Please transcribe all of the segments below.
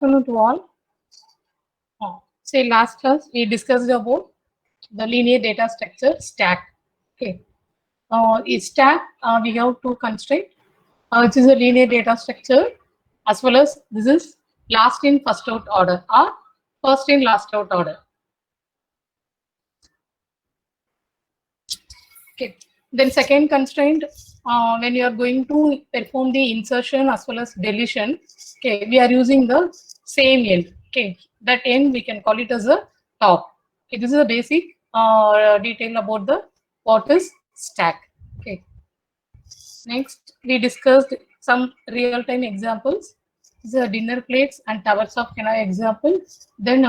Afternoon to all. Say last class we discussed about the linear data structure stack. Okay. In stack we have two constraints. Which is a linear data structure as well as this is last in first out order or first in last out order. Okay. Then second constraint, when you are going to perform the insertion as well as deletion, okay, we are using the same end. Okay, that end we can call it as a top. Okay, this is a basic detail about the what is stack. Okay. Next, we discussed some real-time examples. The dinner plates and towers of Kenai example. Then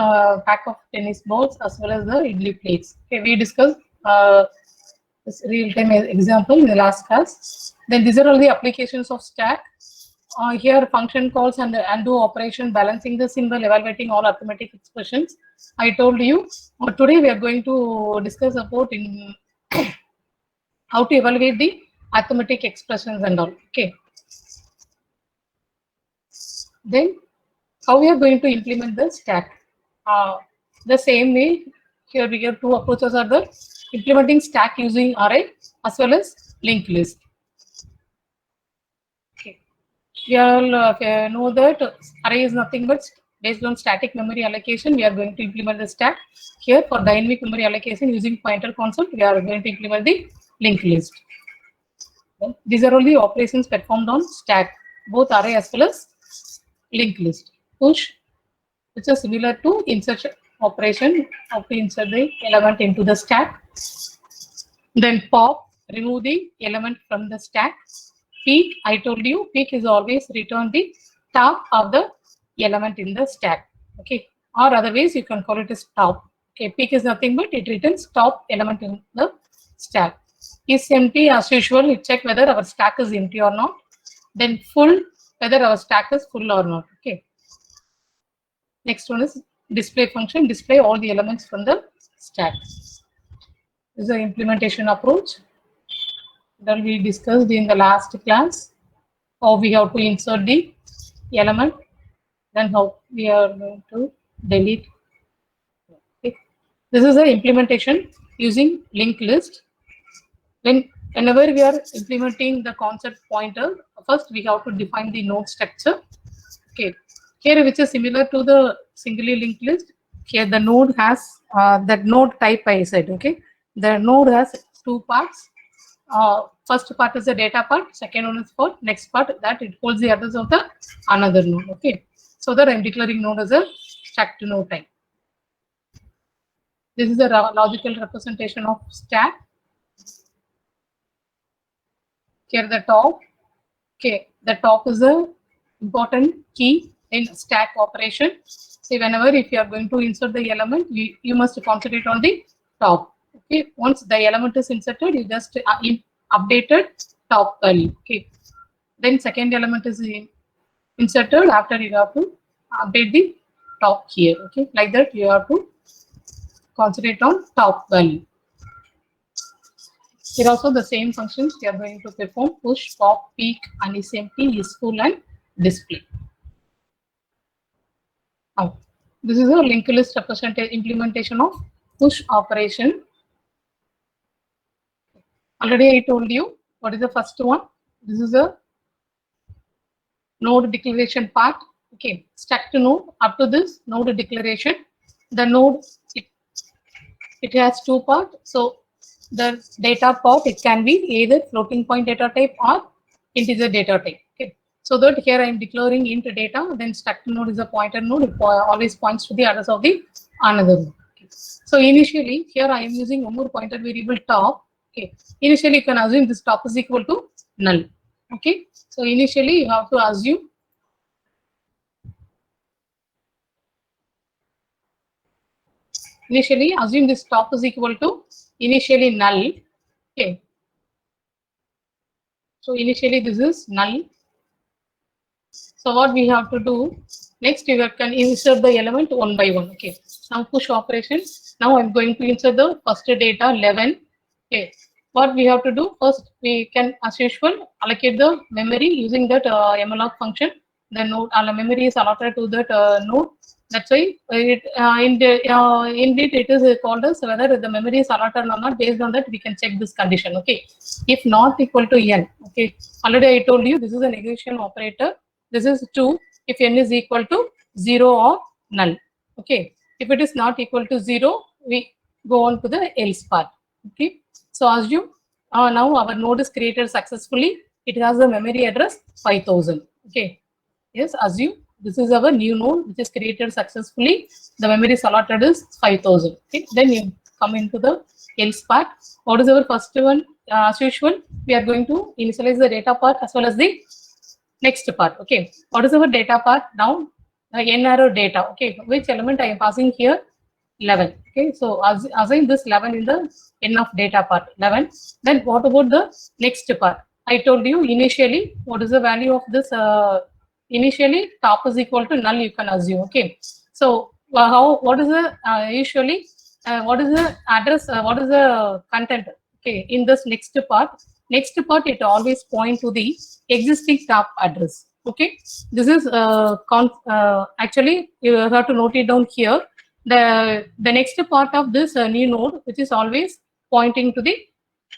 pack of tennis balls as well as the idli plates. Okay, we discussed this real-time example in the last class. Then these are all the applications of stack. Here function calls and undo operation, balancing the symbol, evaluating all arithmetic expressions. I told you today we are going to discuss about in how to evaluate the arithmetic expressions and all. Okay. Then how we are going to implement the stack? The same way, here we have two approaches are the implementing stack using array as well as linked list. Okay. We all know that array is nothing but based on static memory allocation. We are going to implement the stack. Here for dynamic memory allocation using pointer concept, we are going to implement the linked list. Okay. These are all the operations performed on stack, both array as well as linked list. Push, which is similar to insertion operation of to insert the element into the stack. Then pop, remove the element from the stack. Peek, I told you, peek is always return the top of the element in the stack. Okay, or otherwise you can call it as top. Okay, peek is nothing but it returns top element in the stack. Is empty as usual. You check whether our stack is empty or not. Then full, whether our stack is full or not. Okay. Next one is display function, display all the elements from the stack. This is the implementation approach that we discussed in the last class. How we have to insert the element, then how we are going to delete. Okay. This is the implementation using linked list. Whenever we are implementing the concept pointer, first we have to define the node structure. Okay, here which is similar to the singly linked list. Here the node has that node type I said. Okay, the node has two parts. First part is the data part. Second one is for next part that it holds the address of the another node. Okay, so that I'm declaring node as a stack to node type. This is a logical representation of stack. Here the top. Okay, the top is a important key in stack operation. See, whenever if you are going to insert the element, you must concentrate on the top. Okay, once the element is inserted, you just updated top value. Okay, then second element is inserted. After you have to update the top here. Okay, like that you have to concentrate on top value. Here also the same functions we are going to perform: push, pop, peek, and is empty, is full, and display. Now, this is a linked list implementation of push operation. Already I told you what is the first one. This is a node declaration part. Okay, stack to node. Up to this node declaration, the node it has two parts. So the data part, it can be either floating point data type or integer data type. Okay, so that here I am declaring int data, then stack to node is a pointer node. It always points to the address of the another node. Okay. So initially here I am using one more pointer variable top. Okay, initially you can assume this top is equal to null. Okay, so initially you have to assume this top is equal to initially null. Okay, so initially this is null. So what we have to do next, you can insert the element one by one. Okay, now push operation. Now I'm going to insert the first data 11. Okay, what we have to do first, we can as usual allocate the memory using that malloc function. the node memory is allotted to that node. That's why indeed it is called as whether the memory is allotted or not. Based on that, we can check this condition. Okay, if not equal to n. Okay, already I told you this is a negation operator. This is true if n is equal to 0 or null. Okay, if it is not equal to 0, we go on to the else part. Okay, so assume now our node is created successfully. It has the memory address 5000. Okay, yes, assume this is our new node which is created successfully. The memory is allotted is 5000. Okay, then you come into the else part. What is our first one? As usual, we are going to initialize the data part as well as the next part. Okay, what is our data part now? N arrow data. Okay, which element I am passing here? 11. Okay, so assign this 11 in the n of data part 11. Then what about the next part? I told you initially what is the value of this. Initially top is equal to null. You can assume. Okay, so what is the usually what is the address? What is the content? Okay, in this next part it always point to the existing top address. Okay, this is actually you have to note it down here. The next part of this new node, which is always pointing to the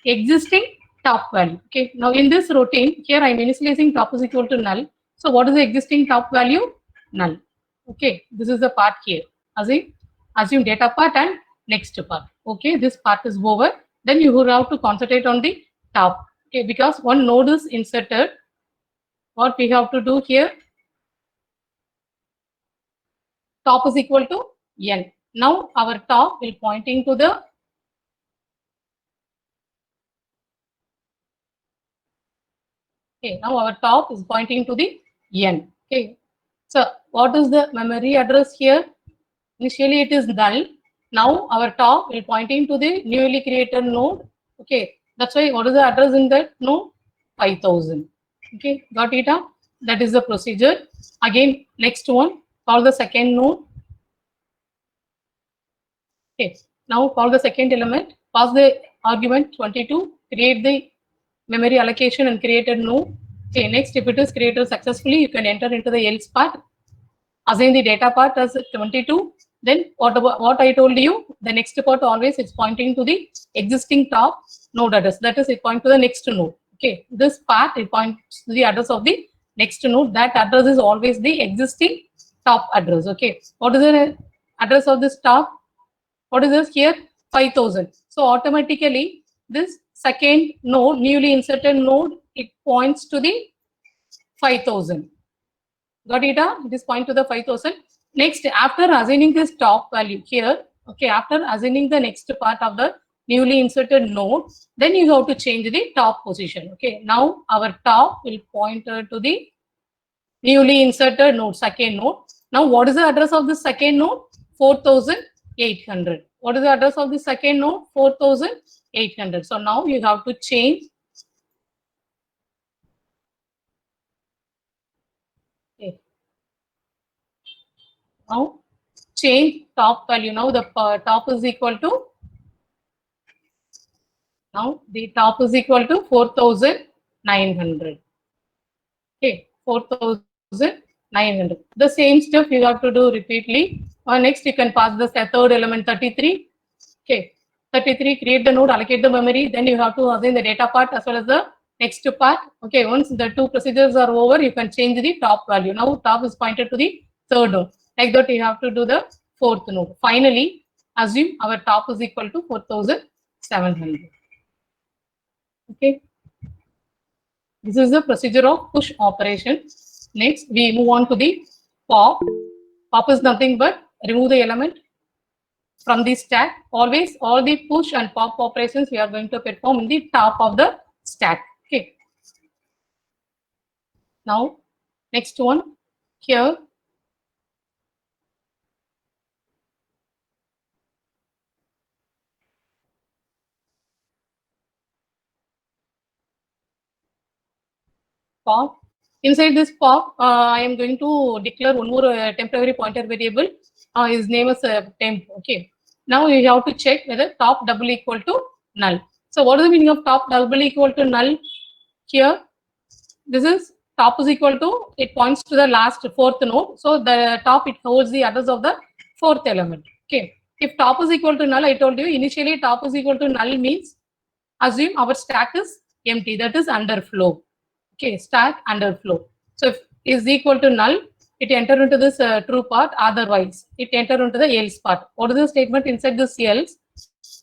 existing top value. Okay, now in this routine here I'm initializing top is equal to null. So what is the existing top value? Null. Okay, this is the part here. Assume data part and next part. Okay, this part is over. Then you will have to concentrate on the top. Okay, because one node is inserted. What we have to do here? Top is equal to n. Now our top will pointing to the now our top is pointing to the n. Okay, so what is the memory address here? Initially it is null. Now our top will pointing to the newly created node. Okay, that's why what is the address in that node? 5000. Okay, got it up? That is the procedure. Again, next one, call the second node. Okay, now call the second element, pass the argument 22, create the memory allocation and create a node. Okay, next, if it is created successfully, you can enter into the else part, assign the data part as 22. Then what I told you, the next part always is pointing to the existing top node address. That is, it points to the next node. Okay, this part it points to the address of the next node. That address is always the existing top address. Okay, what is the address of this top? What is this here? 5000. So automatically this second node, newly inserted node, it points to the 5000. Got it? This point to the 5000. Next, after assigning this top value here, okay, after assigning the next part of the newly inserted node, then you have to change the top position. Okay, now our top will point to the newly inserted node, second node. Now, what is the address of the second node? 4800. What is the address of the second node? 4800. So now you have to change. Okay. Now change top value. Now the top is equal to. Now the top is equal to 4900. Okay, 4900. The same stuff you have to do repeatedly. Next, you can pass the third element 33. Okay, 33, create the node, allocate the memory. Then you have to assign the data part as well as the next part. Okay, once the two procedures are over, you can change the top value. Now top is pointed to the third node. Like that, you have to do the fourth node. Finally, assume our top is equal to 4700. Okay. This is the procedure of push operation. Next, we move on to the pop. Pop is nothing but remove the element from the stack. Always, all the push and pop operations we are going to perform in the top of the stack. Okay. Now, next one here. Pop. Inside this pop, I am going to declare one more temporary pointer variable. His name is temp. Okay. Now you have to check whether top double equal to null. So what is the meaning of top double equal to null here? This is top is equal to, it points to the last fourth node. So the top, it holds the address of the fourth element. Okay. If top is equal to null, I told you initially top is equal to null means assume our stack is empty, that is underflow. Okay, stack underflow. So if is equal to null, it enter into this true part, otherwise it enter into the else part. What is the statement inside this else?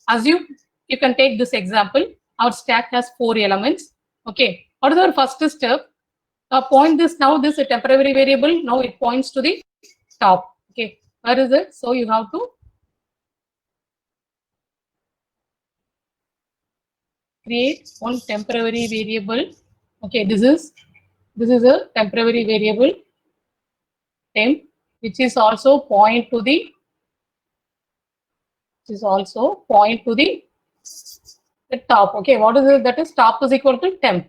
Assume, you can take this example, our stack has 4 elements. Okay, what is our first step? Point this, now this a temporary variable, now it points to the top. Okay, where is it? So you have to create one temporary variable. Okay, this is a temporary variable temp, which is also point to the top. Okay, what is it? That is top is equal to temp.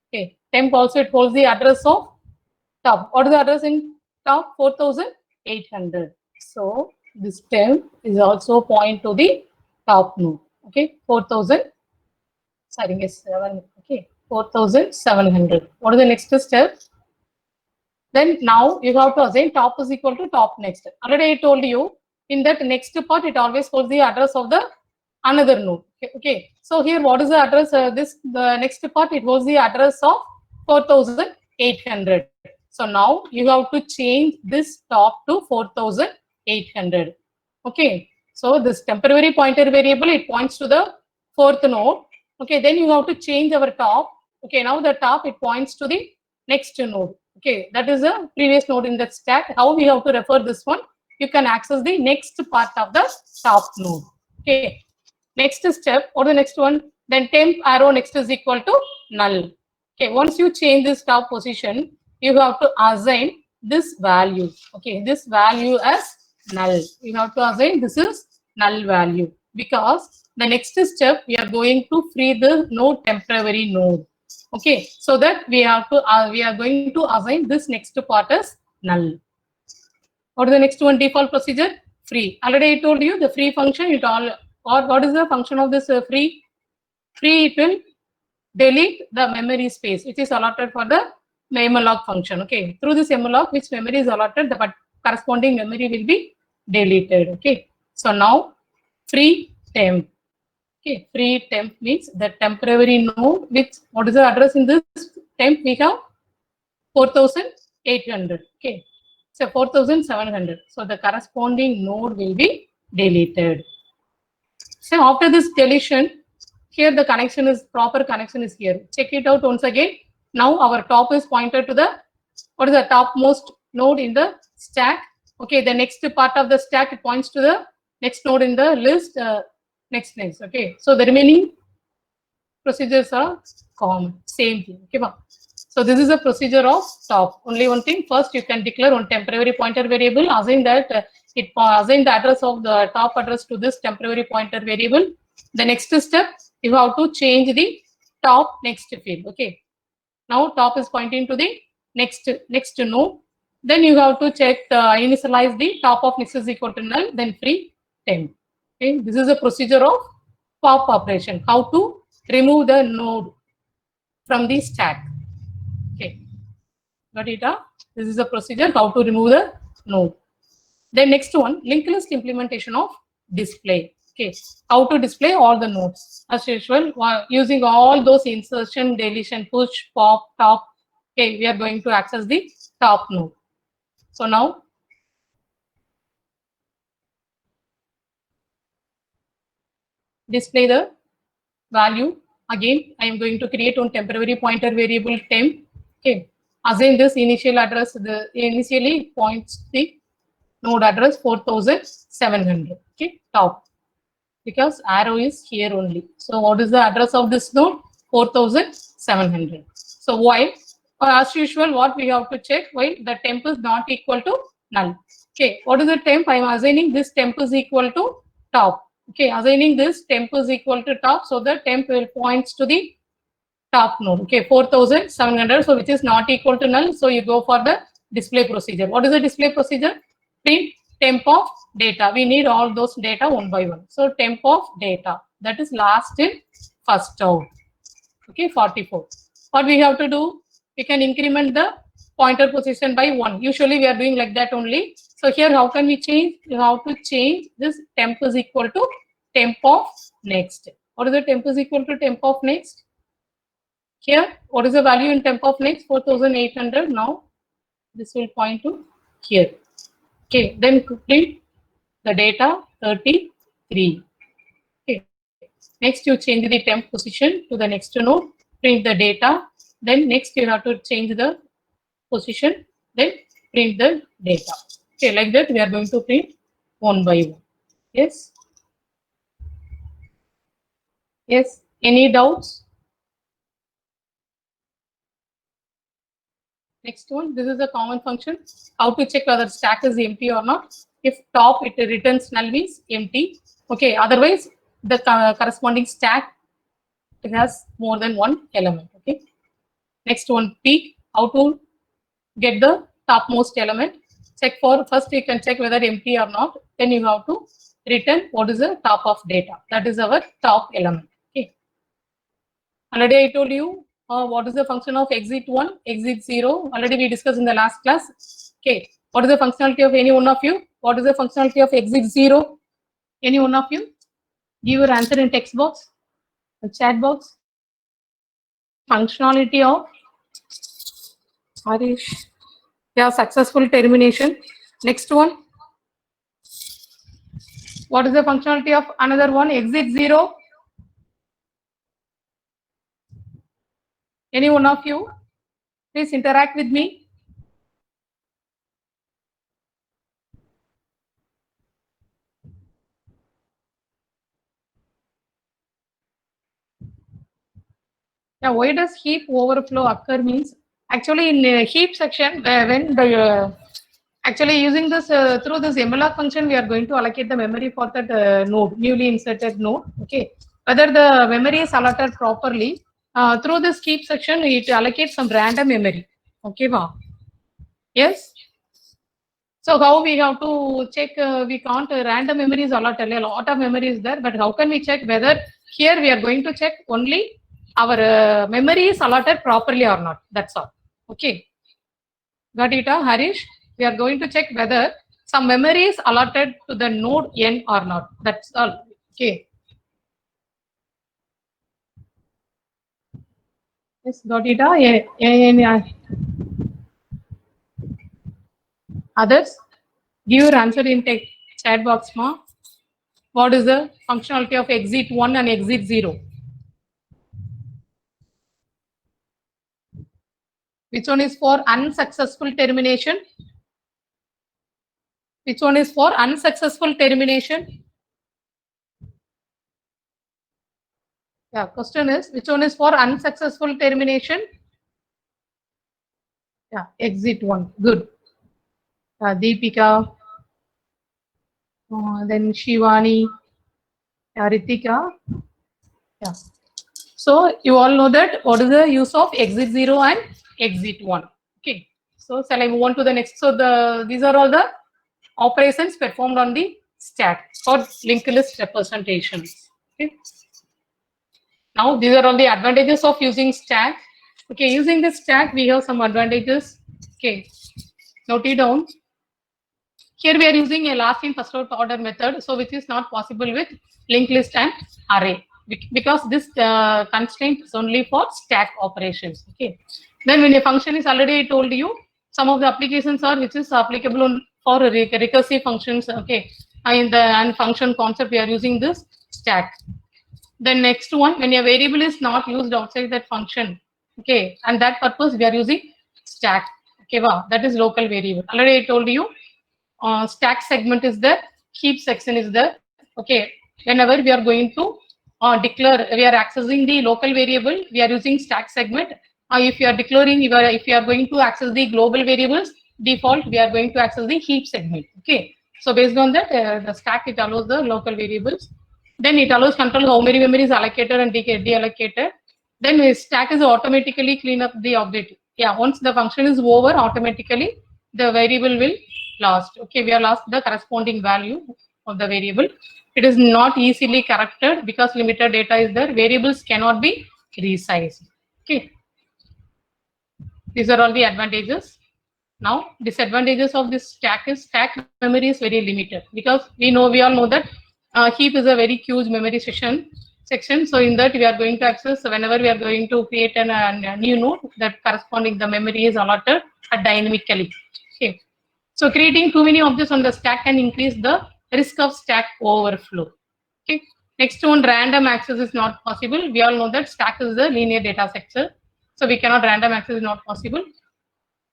Okay, temp also it holds the address of top. What is the address in top? 4800. So this temp is also point to the top node. Okay, 4000. Sorry, yes, 7. Okay, 4700. What is the next step? Then now you have to assign top is equal to top next. Already I told you in that next part it always holds the address of the another node. Okay. So here what is the address? The next part it holds the address of 4800. So now you have to change this top to 4800. Okay. So this temporary pointer variable, it points to the fourth node. Okay. Then you have to change our top. Okay. Now the top it points to the next node. Okay, that is a previous node in that stack. How we have to refer this one? You can access the next part of the top node. Okay, next step, or the next one, then temp arrow next is equal to null. Okay, once you change this top position, you have to assign this value. Okay, this value as null. You have to assign this is null value, because the next step we are going to free the node temporary node. Okay, so that we are going to assign this next part as null. What is the next one? Default procedure free. Already I told you the free function, it all, or what is the function of this free? Free, it will delete the memory space which is allotted for the malloc function. Okay, through this malloc, which memory is allotted, the corresponding memory will be deleted. Okay, so now free temp. Okay, free temp means the temporary node, which, what is the address in this temp? We have 4800. Okay, so 4700. So the corresponding node will be deleted. So after this deletion, here the connection is, proper connection is here. Check it out once again. Now our top is pointed to the, what is the topmost node in the stack? Okay, the next part of the stack, it points to the next node in the list. Next. Okay, so the remaining procedures are common, same thing. Okay, so this is a procedure of top. Only one thing, first you can declare one temporary pointer variable, assign that assign the address of the top address to this temporary pointer variable. The next step, you have to change the top next field. Okay, now top is pointing to the next node. Then you have to check initialize the top of next is equal to null, then free temp. Okay, this is a procedure of pop operation, how to remove the node from the stack. Okay, got it? This is a procedure how to remove the node. Then next one, linked list implementation of display. Okay, how to display all the nodes as usual, using all those insertion, deletion, push, pop, top. Okay, we are going to access the top node. So now display the value. Again, I am going to create one temporary pointer variable temp. Okay, assign this initial address. The initially points the node address 4700. Okay, top, because arrow is here only. So what is the address of this node? 4700. So while, as usual, what we have to check, while the temp is not equal to null. Okay, what is the temp? I am assigning this temp is equal to top. Okay, assigning this temp is equal to top, so the temp will points to the top node. Okay, 4700. So which is not equal to null. So you go for the display procedure. What is the display procedure? Print temp of data. We need all those data one by one. So temp of data, that is last in first out. Okay, 44. What we have to do? we can increment the pointer position by 1. Usually we are doing like that only. So here how can we change? How to change this temp is equal to temp of next. What is the temp is equal to temp of next? Here, what is the value in temp of next? 4800. Now this will point to here. Okay, then print the data 33. Okay, next you change the temp position to the next node, print the data. Then next you have to change the position, then print the data. Okay, like that we are going to print one by one. Yes. Yes. Any doubts? Next one, this is a common function. How to check whether stack is empty or not. If top, it returns null means empty. Okay, otherwise the corresponding stack, it has more than one element. Okay. Next one, peek. How to get the topmost element. Check for, first you can check whether empty or not. Then you have to return what is the top of data. That is our top element. Okay. Already I told you what is the function of exit 1, exit 0. Already we discussed in the last class. Okay. What is the functionality of any one of you? What is the functionality of exit 0? Any one of you? Give your answer in text box, the chat box. Functionality of Harish. Yeah, successful termination. Next one. What is the functionality of another one? Exit 0. Any one of you? Please interact with me. Yeah, why does heap overflow occur means actually in heap section when the actually using this through this malloc function we are going to allocate the memory for that node, newly inserted node. Okay, whether the memory is allotted properly through this heap section it allocates some random memory. Okay, wow. Yes. So how we have to check? We can't random memory is allotted. A lot of memory is there, but how can we check whether here we are going to check only our memory is allotted properly or not? That's all. Okay. Got it, Harish? We are going to check whether some memory is allotted to the node n or not. That's all. Okay. Yes, got it. Yeah. Others, give your answer in chat box, ma. What is the functionality of exit 1 and exit 0? Which one is for unsuccessful termination? Which one is for unsuccessful termination? Yeah, question is which one is for unsuccessful termination? Yeah, exit 1. Good. Deepika, then Shivani, Ritika. Yeah. So you all know that what is the use of exit 0 and exit 1. Okay. So shall I move on to the next? So these are all the operations performed on the stack for linked list representations. Okay. Now these are all the advantages of using stack. Okay, using this stack we have some advantages. Okay, note it down. Here we are using a last in first out order method, so which is not possible with linked list and array because this constraint is only for stack operations. Okay, then when a function is already told you some of the applications are which is applicable on for recursive functions. Okay, and function concept we are using this stack. The next one, when a variable is not used outside that function, okay, and that purpose we are using stack. Okay, wow, that is local variable. Already I told you, stack segment is there, heap section is there. Okay, whenever we are going to declare, we are accessing the local variable, we are using stack segment. If you are declaring, if you are going to access the global variables, default we are going to access the heap segment. Okay, so based on that, the stack it allows the local variables. Then it allows control how many memory is allocated and deallocated. Then stack is automatically clean up the object. Yeah, once the function is over, automatically the variable will lost. Okay, we have lost the corresponding value of the variable. It is not easily corrected because limited data is there. Variables cannot be resized. Okay. These are all the advantages. Now, disadvantages of this stack is stack memory is very limited because we all know that heap is a very huge memory section. So in that we are going to access whenever we are going to create a new node that corresponding the memory is allotted dynamically. Okay. So creating too many objects on the stack can increase the risk of stack overflow. Okay. Next one, random access is not possible. We all know that stack is the linear data structure. So we cannot random access is not possible.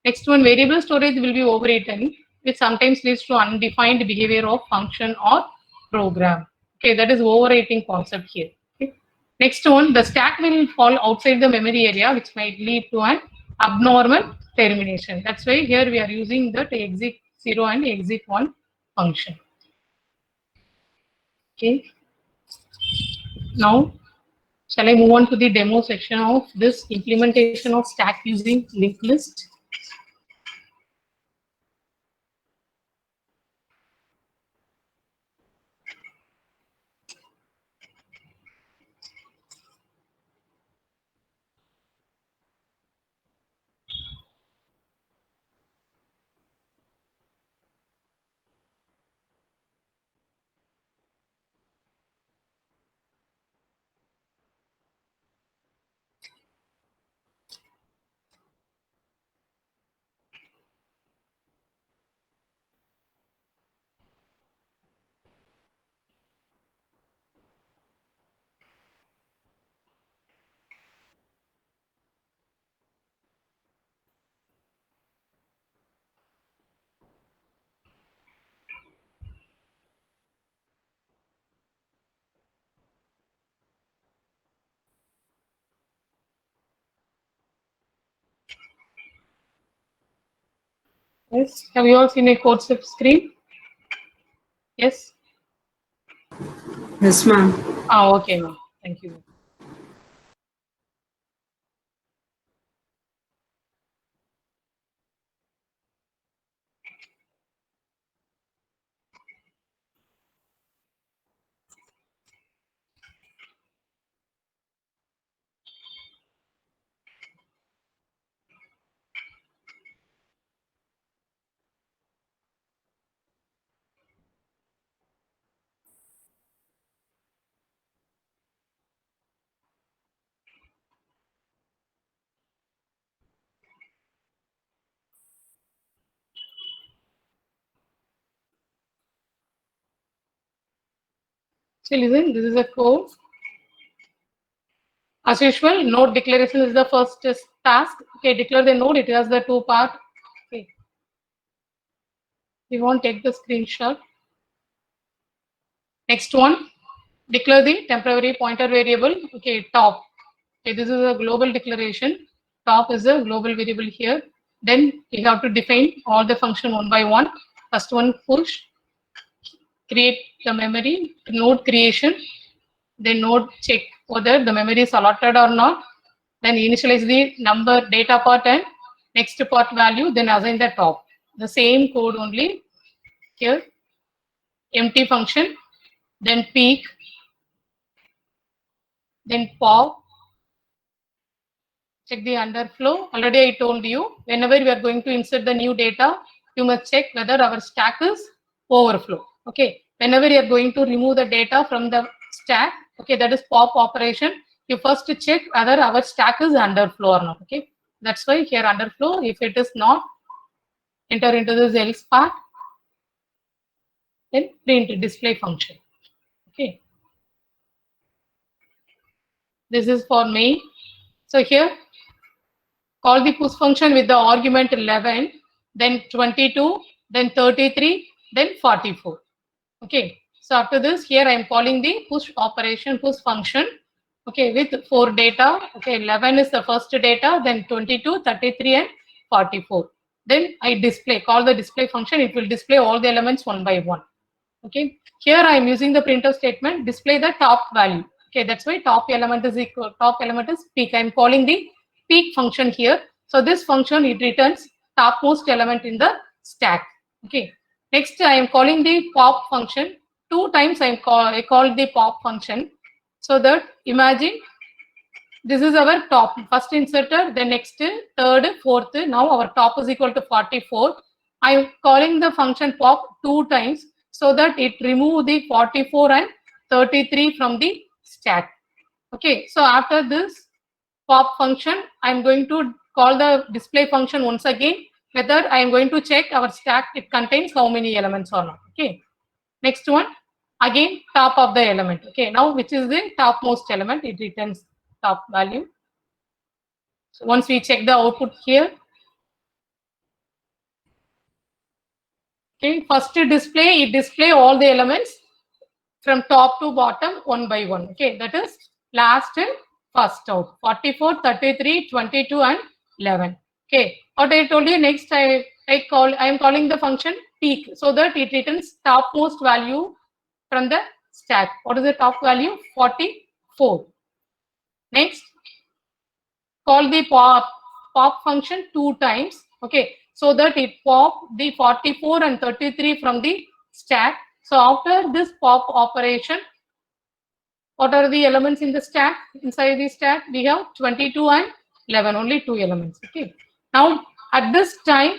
Next one, variable storage will be overwritten, which sometimes leads to undefined behavior of function or program. Okay, that is overwriting concept here. Okay. Next one, the stack will fall outside the memory area, which might lead to an abnormal termination. That's why here we are using the exit 0 and exit 1 function. Okay. Now, shall I move on to the demo section of this implementation of stack using linked list? Yes. Have you all seen a code screen? Yes. Yes, ma'am. Okay, ma'am. Thank you. So listen, this is a code. As usual, node declaration is the first task. Okay, declare the node. It has the two part. Okay. We won't take the screenshot. Next one, declare the temporary pointer variable. Okay, top. Okay, this is a global declaration. Top is a global variable here. Then you have to define all the function one by one. First one, push, create the memory, node creation, then node check whether the memory is allotted or not, then initialize the number data part and next part value, then assign the top. The same code only here, empty function, then peek, then pop, check the underflow. Already I told you, whenever we are going to insert the new data, you must check whether our stack is overflow. Okay, whenever you are going to remove the data from the stack, okay, that is pop operation, you first check whether our stack is underflow or not. Okay, that's why here underflow, if it is not, enter into this else part, then print display function. Okay, this is for main. So here, call the push function with the argument 11, then 22, then 33, then 44. Okay, so after this, here I am calling the push operation, push function. Okay, with 4 data. Okay, 11 is the first data, then 22, 33, and 44. Then I call the display function. It will display all the elements one by one. Okay, here I am using the printf statement, display the top value. Okay, that's why top element is peak. I am calling the peak function here. So this function, it returns topmost element in the stack. Okay, next I am calling the pop function. 2 times I called the pop function. So that imagine This is our top, first inserter, the next, third, fourth. Now our top is equal to 44. I am calling the function pop 2 times so that it remove the 44 and 33 from the stack. Okay, so after this pop function, I am going to call the display function once again, whether I am going to check our stack, it contains how many elements or not. Okay, next one, again top of the element. Okay, now which is the topmost element, it returns top value. So once we check the output here, okay, first display, it display all the elements from top to bottom one by one. Okay, that is last and first out, 44, 33, 22 and 11. Okay, what I told you, next I am calling the function peak so that it returns topmost value from the stack. What is the top value? 44. Next, call the pop function 2 times. Okay, so that it pop the 44 and 33 from the stack. So after this pop operation, what are the elements in the stack? Inside the stack, we have 22 and 11, only 2 elements. Okay. Now, at this time,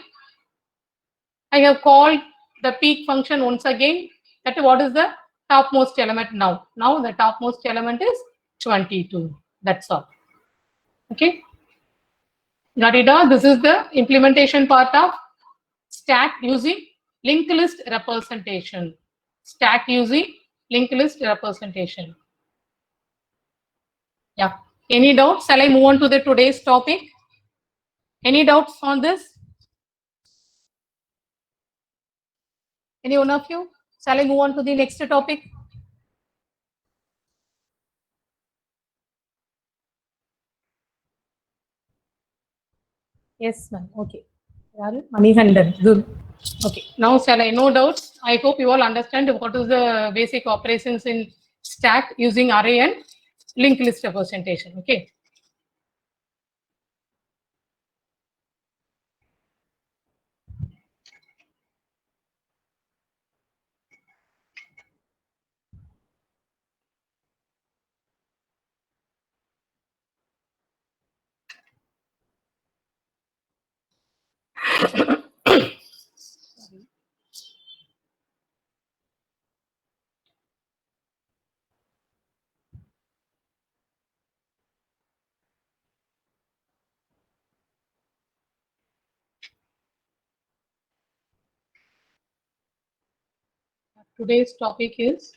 I have called the peak function once again. That what is the topmost element now? Now, the topmost element is 22. That's all. Okay. Got it all? This is the implementation part of stack using linked list representation. Stack using linked list representation. Yeah. Any doubts? Shall I move on to the today's topic? Any doubts on this? Any one of you? Shall I move on to the next topic? Yes, ma'am. Okay. Manihandan. Good. Okay. Now, shall I? No doubts. I hope you all understand what is the basic operations in stack using array and linked list representation. Okay. Today's topic is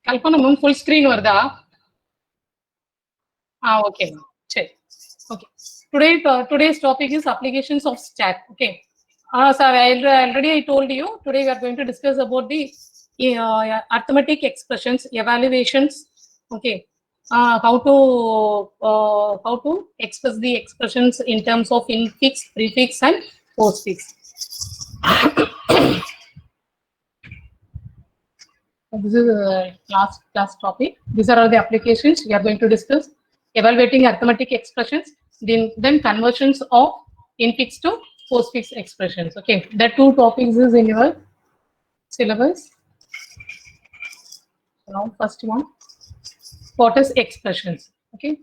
Kalpana ma'am, full screen varda. Okay. Check. Okay. Today's topic is applications of stack. Okay. Sir, already I told you today we are going to discuss about the arithmetic expressions, evaluations. Okay. How to express the expressions in terms of infix, prefix, and postfix. This is a class topic. These are all the applications we are going to discuss. Evaluating arithmetic expressions, then conversions of infix to postfix expressions. Okay, the 2 topics is in your syllabus. Now, first one, what is expressions? Okay,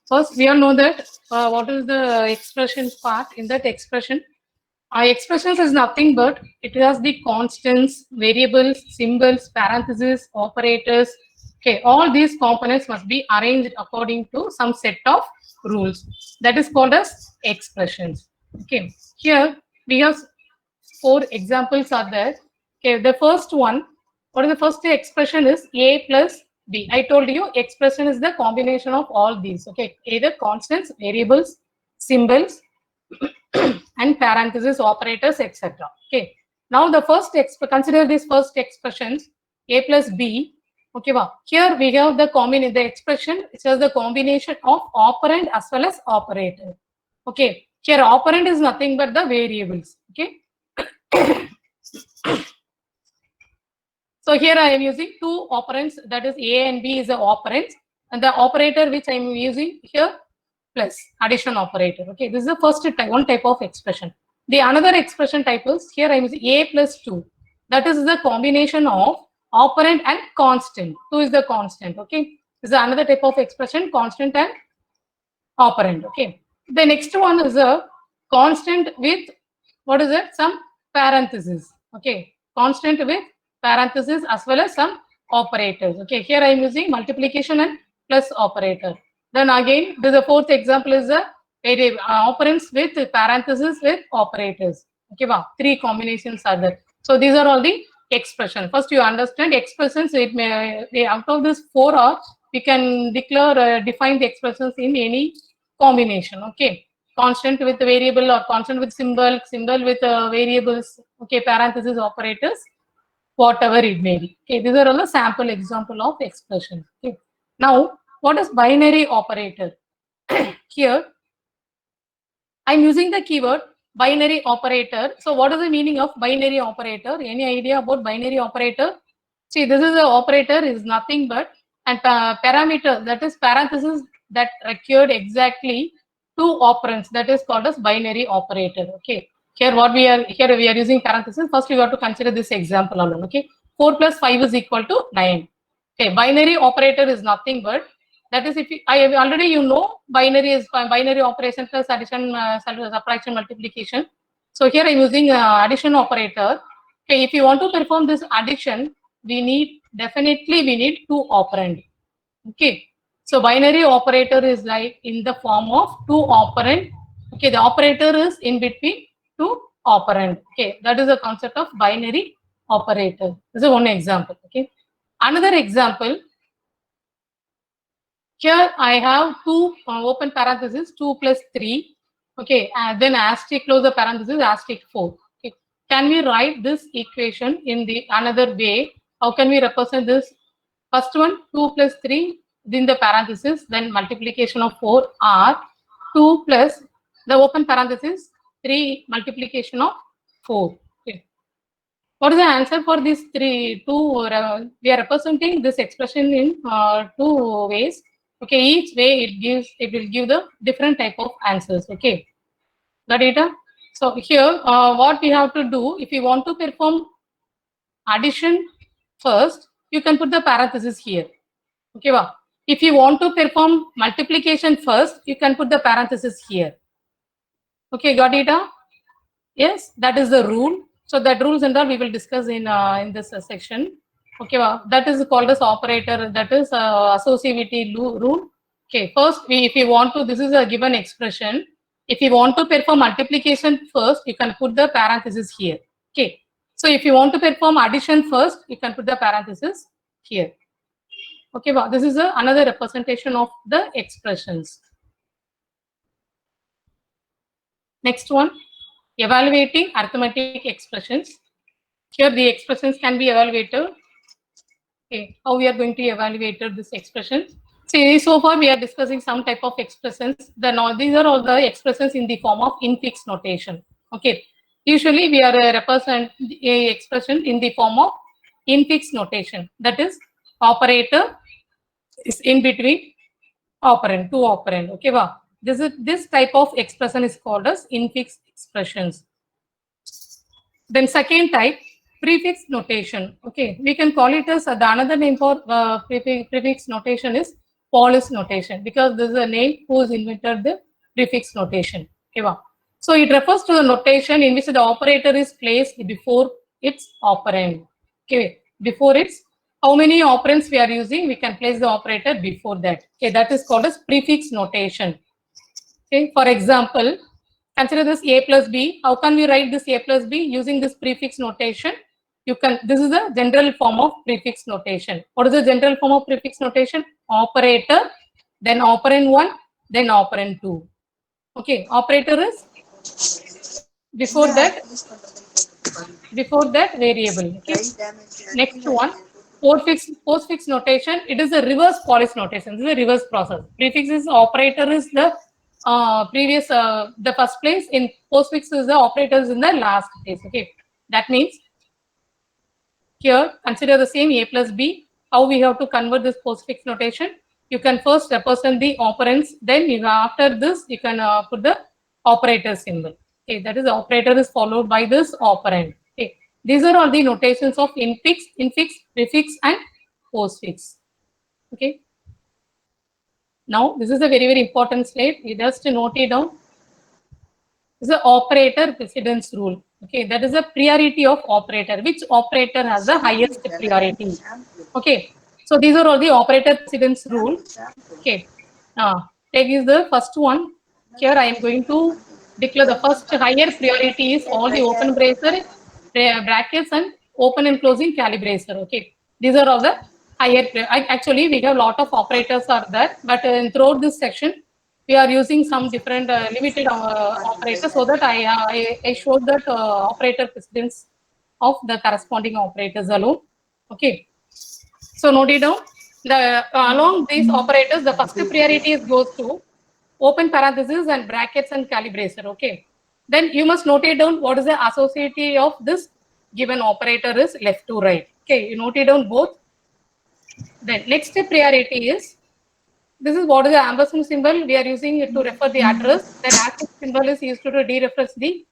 first we all know that what is the expression part. In that expression, expressions is nothing but it has the constants, variables, symbols, parentheses, operators. Okay, all these components must be arranged according to some set of rules. That is called as expressions. Okay, here we have 4 examples are there. Okay, the first one, what is the first expression is a plus b. I told you expression is the combination of all these. Okay, either constants, variables, symbols, and parentheses, operators, etc. Okay. Now the first consider these first expressions a plus b. Okay, wow. Here we have the expression, it says the combination of operand as well as operator. Okay, here operand is nothing but the variables. Okay. So here I am using two operands, that is A and B is the operands, and the operator which I am using here plus addition operator. Okay, this is the first type, one type of expression. The another expression type is here I am using A plus 2. That is the combination of operand and constant. 2 is the constant. Okay, this is another type of expression, constant and operand. Okay, the next one is a constant with what is it? Some parentheses. Okay, constant with parentheses as well as some operators. Okay, here I am using multiplication and plus operator. Then again, the fourth example is a operands with parentheses with operators. Okay, wow, three combinations are there. So these are all the expressions. First, you understand expressions. It may out of this four, or we can declare define the expressions in any combination. Okay, constant with variable or constant with symbol, symbol with variables. Okay, parentheses, operators, whatever it may be. Okay, these are all a sample example of expression. Okay, now what is binary operator? Here I'm using the keyword binary operator. So what is the meaning of binary operator? Any idea about binary operator? See, this is the operator is nothing but and parameter, that is parenthesis that required exactly two operands, that is called as binary operator. Okay. Here we are using parenthesis. First you have to consider this example alone. Okay. 4 plus 5 is equal to 9. Okay. Binary operator is nothing but, that is, if you, I have already binary is binary operation plus addition, subtraction, multiplication. So here I'm using addition operator. Okay, if you want to perform this addition, we need two operand. Okay, so binary operator is like in the form of two operand. Okay, the operator is in between two operand. Okay, that is the concept of binary operator. This is one example. Okay, another example. Here I have two open parentheses, 2 plus 3. Okay, and then asterisk close the parenthesis, asterisk 4. Okay. Can we write this equation in the another way? How can we represent this? First one, 2 plus 3, then the parenthesis, then multiplication of 4 are 2 plus the open parenthesis, 3 multiplication of 4. Okay. What is the answer for these we are representing this expression in two ways. Okay, each way it will give the different type of answers. Okay, got it? So here, what we have to do, if you want to perform addition first, you can put the parenthesis here. Okay, wow. If you want to perform multiplication first, you can put the parenthesis here. Okay, got it? Yes, that is the rule. So that rules and all we will discuss in this section. Okay, well, that is called as operator. That is associativity rule. Okay, first if you want to, this is a given expression. If you want to perform multiplication first, you can put the parenthesis here. Okay, so if you want to perform addition first, you can put the parenthesis here. Okay, well, this is another representation of the expressions. Next one, evaluating arithmetic expressions. Here the expressions can be evaluated. Okay, how we are going to evaluate this expression? See, so far we are discussing some type of expressions. These are all the expressions in the form of infix notation. Okay, usually we are represent a expression in the form of infix notation. That is, operator is in between operand, two operand. Okay, wow. This type of expression is called as infix expressions. Then second type, prefix notation. Okay, we can call it as the another name for prefix notation is Polish notation, because this is a name who's invented the prefix notation. Okay, wow. So it refers to the notation in which the operator is placed before its operand. Okay, before its, how many operands we are using, we can place the operator before that. Okay, that is called as prefix notation. Okay, for example, consider this a plus b. How can we write this a plus b using this prefix notation? You can. This is the general form of prefix notation. What is the general form of prefix notation? Operator, then operand 1, then operand 2. Okay, operator is before that variable. Okay, next one, Postfix notation, it is a reverse polish notation. This is a reverse process. Prefix is operator is the the first place. In postfix is the operators in the last place. Okay, that means here consider the same a plus b. How we have to convert this postfix notation? You can first represent the operands. Then you after this you can put the operator symbol. Okay, that is the operator is followed by this operand. Okay, these are all the notations of infix, prefix, and postfix. Okay. Now this is a very important slide. You just note it down. This is the operator precedence rule. Okay, that is a priority of operator. Which operator has the highest priority? Okay, so these are all the operator precedence rule. Okay, take is the first one. Here I am going to declare the first higher priority is all the open brackets and open and closing curly bracer. Okay, these are all the higher. Actually, we have a lot of operators are there, but throughout this section, we are using some different limited operators so that I showed that operator precedence of the corresponding operators alone. Okay, so note it down. The along these operators, the first priority goes to open parentheses and brackets and curly bracer. Okay, then you must note it down. What is the associative of this given operator is left to right. Okay, you note it down both. Then next priority is this is what is the ampersand symbol we are using it to refer the address. Then asterisk symbol is used to dereference the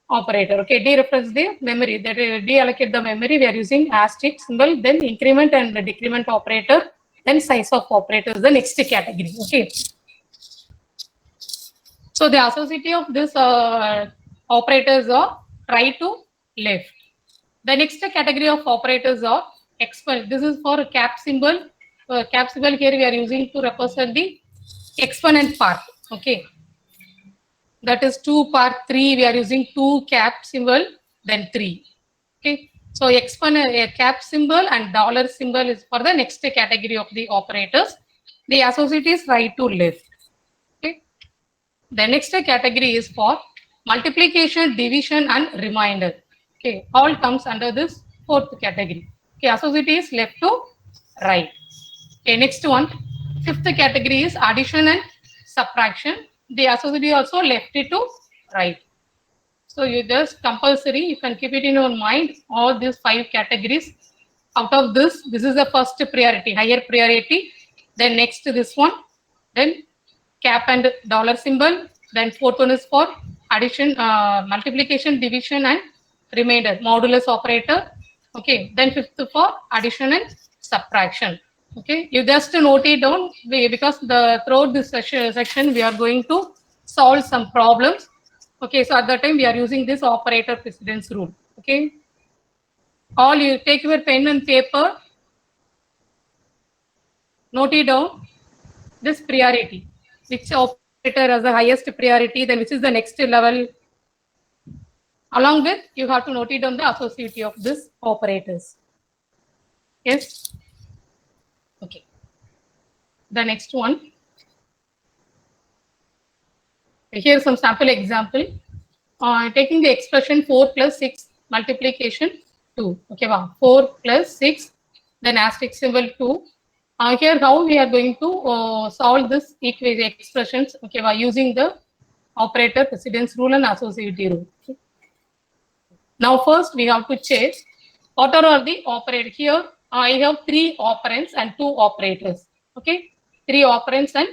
operator. Okay, dereference the memory. That deallocate the memory. We are using asterisk symbol. Then increment and the decrement operator. Then size of operator is the next category. Okay. So the associative of this operators are right to left. The next category of operators are exponent. This is for cap symbol. Cap symbol here we are using to represent the exponent part. Okay. That is 2 part 3. We are using 2 cap symbol, then 3. Okay. So exponent cap symbol and dollar symbol is for the next category of the operators. The associate is right to left. Okay. The next category is for multiplication, division, and remainder. Okay, all comes under this fourth category. Okay, associate is left to right. Okay, next one, fifth category is addition and subtraction. The associate also left it to right. So you just compulsory, you can keep it in your mind, all these 5 categories. Out of this is the first priority, higher priority. Then next this one, then cap and dollar symbol. Then fourth one is for addition, multiplication, division, and remainder, modulus operator. Okay, then fifth for addition and subtraction. Okay, you just note it down because throughout this section we are going to solve some problems. Okay, so at that time we are using this operator precedence rule. Okay, all you take your pen and paper, note it down. This priority, which operator has the highest priority, then which is the next level. Along with, you have to note it down the associative of this operators. Yes. Okay. The next one. Here's some sample example. Taking the expression 4 plus 6 multiplication 2. Okay, wow. 4 plus 6, then asterisk symbol 2. Here how we are going to solve this equation expressions. Okay, by using the operator precedence rule and associative rule. Okay. Now first we have to check what are all the operators. Here I have 3 operands and 2 operators. Okay, 3 operands and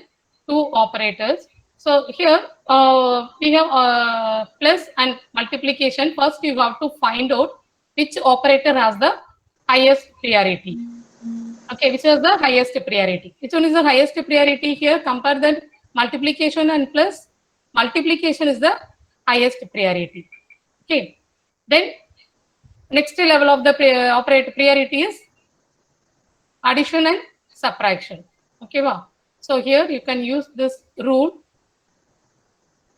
2 operators. So here we have plus and multiplication. First you have to find out which operator has the highest priority. Okay, which is the highest priority? Which one is the highest priority here? Compare the multiplication and plus. Multiplication is the highest priority. Okay. Then next level of the operator priority is addition and subtraction. Okay, wow. So here you can use this rule.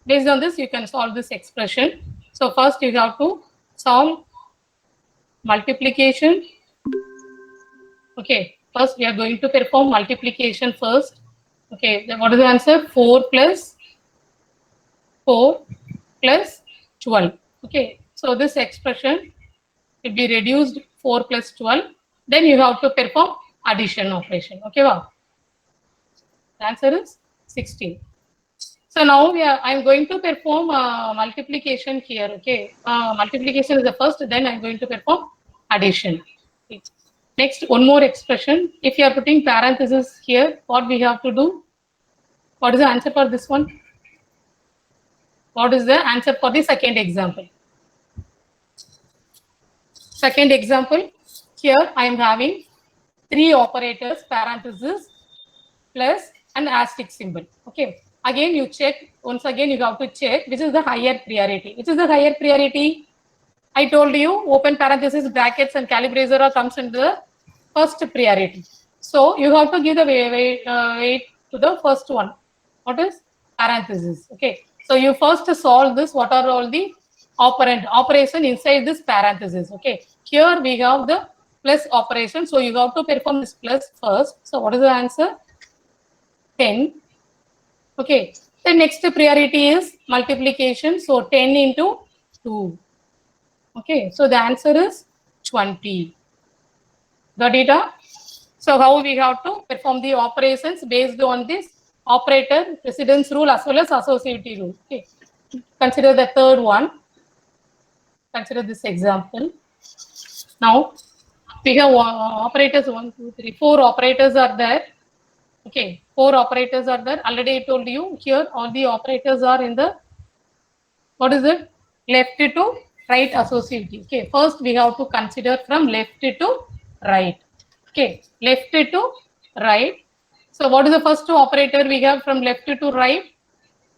Based on this, you can solve this expression. So first you have to solve multiplication. Okay, first we are going to perform multiplication first. Okay, then what is the answer? 4 plus 4 plus 12. Okay, so this expression will be reduced 4 plus 12. Then you have to perform addition operation. Okay, wow. The answer is 16. So now I'm going to perform multiplication here. Okay, multiplication is the first. Then I'm going to perform addition. Okay. Next, one more expression. If you are putting parentheses here, what we have to do? What is the answer for this one? What is the answer for the second example? Second example, here I am having three operators, parentheses, plus an asterisk symbol. Okay. Again, you check, once again, you have to check which is the higher priority. Which is the higher priority? I told you, open parentheses, brackets, and calibrator comes in the first priority. So you have to give the weight to the first one. What is parentheses? Okay. So you first solve this. What are all the operation inside this parentheses? Okay. Here we have the plus operation. So you have to perform this plus first. So what is the answer? 10. Okay. The next priority is multiplication. So 10 into 2. Okay. So the answer is 20. Got it? So how we have to perform the operations based on this operator precedence rule as well as associative rule. Okay. Consider the third one. Consider this example. Now we have operators 1, 2, 3, 4 operators are there. Okay, 4 operators are there. Already I told you here all the operators are in the, what is it? Left to right associative. Okay, first we have to consider from left to right. Okay, left to right. So what is the first operator we have from left to right?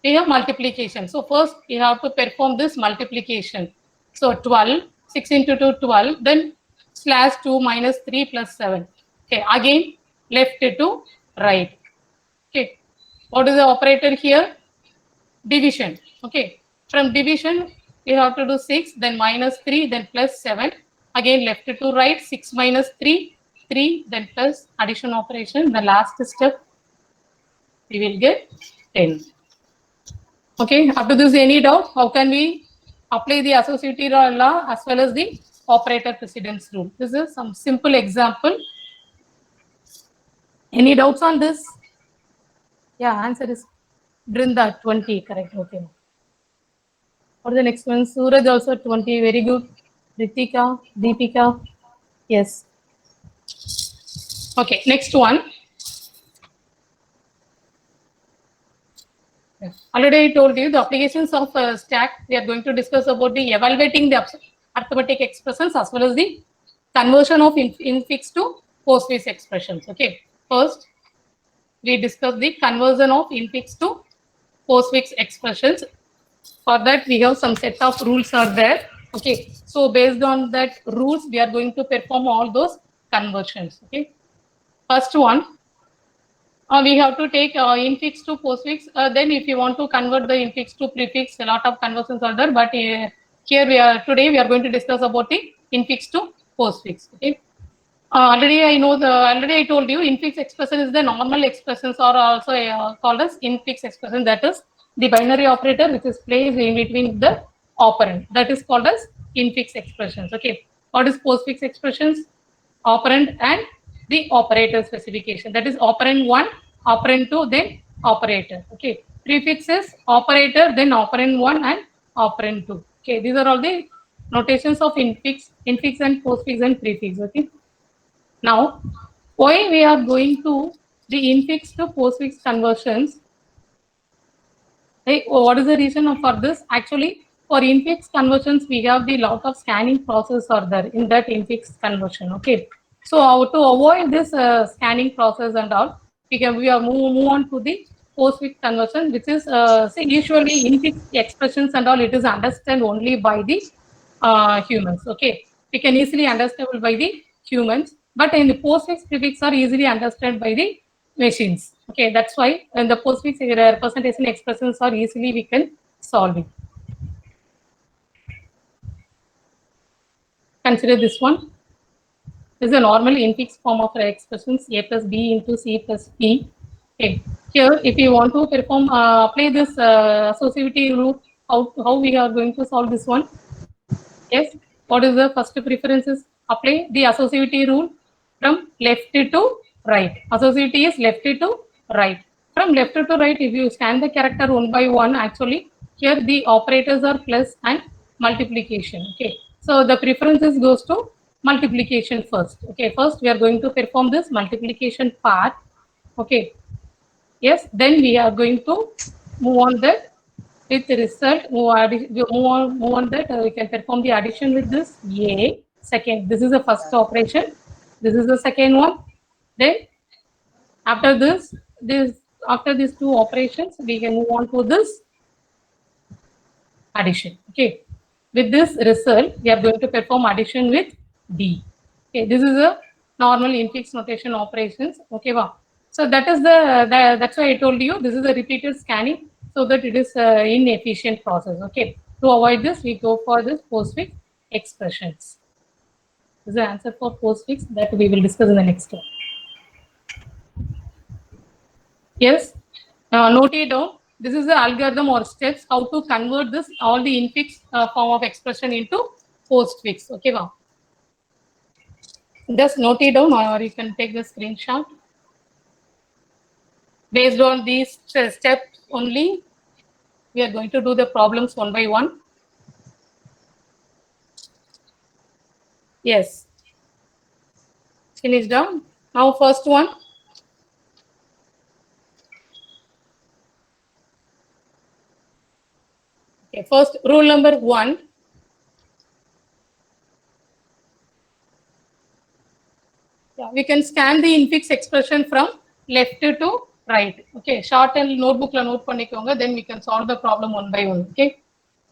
We have multiplication. So first we have to perform this multiplication. So 12, 6 into 2, 12, then slash 2 minus 3 plus 7. Okay, again left to right. Okay, what is the operator here? Division. Okay, from division we have to do 6, then minus 3, then plus 7. Again left to right, 6 minus 3, 3, then plus addition operation. The last step we will get 10. Okay, after this, any doubt? How can we apply the associative law as well as the operator precedence rule? This is some simple example. Any doubts on this? Yeah, answer is Brinda 20, correct. Okay. For the next one, Suraj also 20, very good. Ritika, Deepika, yes. Okay, next one. Already I told you the applications of stack. We are going to discuss about the evaluating the arithmetic expressions as well as the conversion of infix to postfix expressions. Okay. First, we discuss the conversion of infix to postfix expressions. For that, we have some set of rules are there. Okay. So based on that rules, we are going to perform all those conversions. Okay. First one. We have to take infix to postfix. Then if you want to convert the infix to prefix, a lot of conversions are there. But here today we are going to discuss about the infix to postfix. Okay. Already I told you infix expression is the normal expressions are also called as infix expression. That is the binary operator which is placed in between the operand. That is called as infix expressions. Okay. What is postfix expressions? Operand and the operator specification. That is operand 1, operand 2, then operator. Okay. Prefixes operator, then operand 1 and operand 2. Okay. These are all the notations of infix and postfix and prefix. Okay. Now, why we are going to the infix to postfix conversions? Hey, what is the reason for this? Actually, for infix conversions, we have the lot of scanning process are there in that infix conversion. Okay. So to avoid this scanning process and all, we are move on to the postfix conversion, which is say usually infix expressions and all it is understood only by the humans. Okay, we can easily understand by the humans, but in the postfix prefix are easily understood by the machines. Okay, that's why in the postfix representation expressions are easily we can solve it. Consider this one. This is a normal infix form of expressions a plus b into c plus p. Okay. Here, if you want to perform apply this associativity rule, how we are going to solve this one? Yes. What is the first preferences? Apply the associativity rule. from left to right. Associative is left to right. From left to right, if you scan the character one by one, actually here the operators are plus and multiplication. Okay, so the preferences goes to multiplication first. Okay, first we are going to perform this multiplication part. Okay, yes, then we are going to move on that with the result. Move on that we can perform the addition with this A. Second, this is the first operation. This is the second one. Then after after these two operations, we can move on to this addition. Okay. With this result, we are going to perform addition with D. Okay. This is a normal infix notation operations. Okay. Wow. So that is that's why I told you this is a repeated scanning so that it is inefficient process. Okay. To avoid this, we go for this postfix expressions. This is the answer for postfix that we will discuss in the next one. Yes, note it down. This is the algorithm or steps how to convert this all the infix form of expression into postfix. Okay, wow. Just note it down, or you can take the screenshot. Based on these steps only, we are going to do the problems one by one. Yes. Finish down. Now, first one. Okay, first rule number 1. Yeah, we can scan the infix expression from left to right. Okay, short and notebook la note pannikonga, then we can solve the problem one by one. Okay,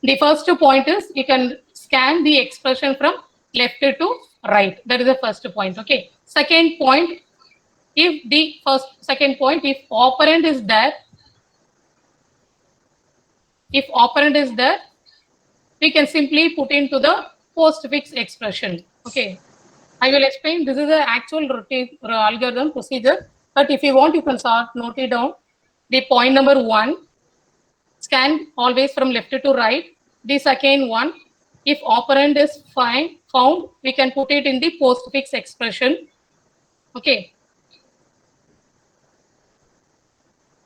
the first point is you can scan the expression from left to right. That is the first point. Okay, second point, if operand is there, we can simply put into the postfix expression. Okay, I will explain. This is the actual routine algorithm procedure. But if you want, you can start note it down. The point number 1, scan always from left to right. The second one, if operand is found, we can put it in the postfix expression. Okay.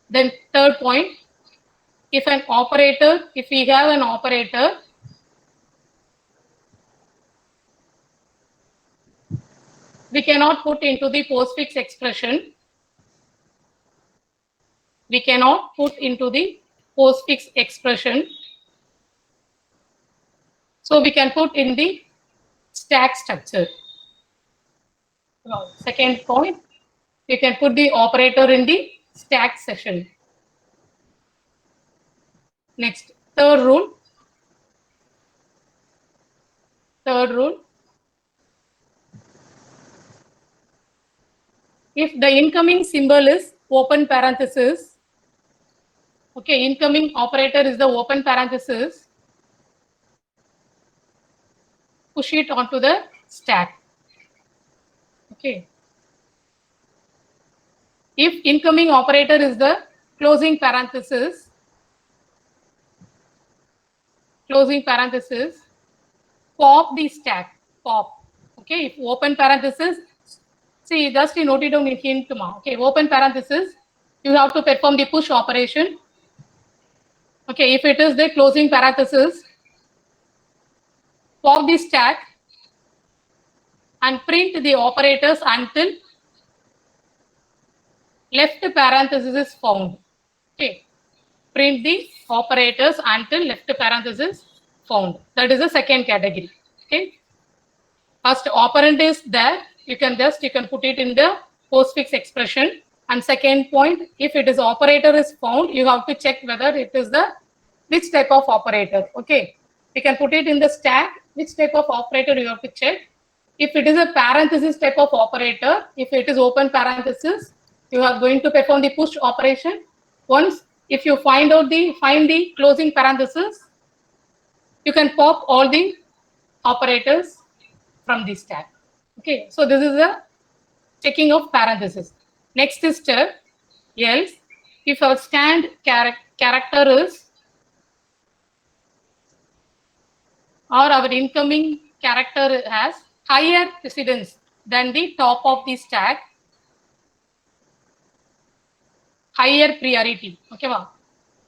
Then third point, if we have an operator, we cannot put into the postfix expression. We cannot put into the postfix expression. So we can put in the stack structure. Second point, you can put the operator in the stack session. Next, third rule. If the incoming symbol is open parenthesis, okay, incoming operator is the open parenthesis, push it onto the stack. Okay. If incoming operator is the closing parenthesis, pop the stack, pop. Okay, if open parenthesis, see, just you note it down in hint. Okay, open parenthesis, you have to perform the push operation. Okay, if it is the closing parenthesis, pop the stack and print the operators until left parenthesis is found. Okay, print the operators until left parenthesis found. That is the second category. Okay, first operand is there, you can put it in the postfix expression. And second point, if it is operator is found, you have to check whether it is which type of operator. Okay, you can put it in the stack, which type of operator you have to check. If it is a parenthesis type of operator, if it is open parenthesis, you are going to perform the push operation. Once if you find the closing parenthesis, you can pop all the operators from the stack. Okay, so this is a checking of parenthesis. Next step, else if our scanned character is, or our incoming character has higher precedence than the top of the stack, higher priority. Okay, wow.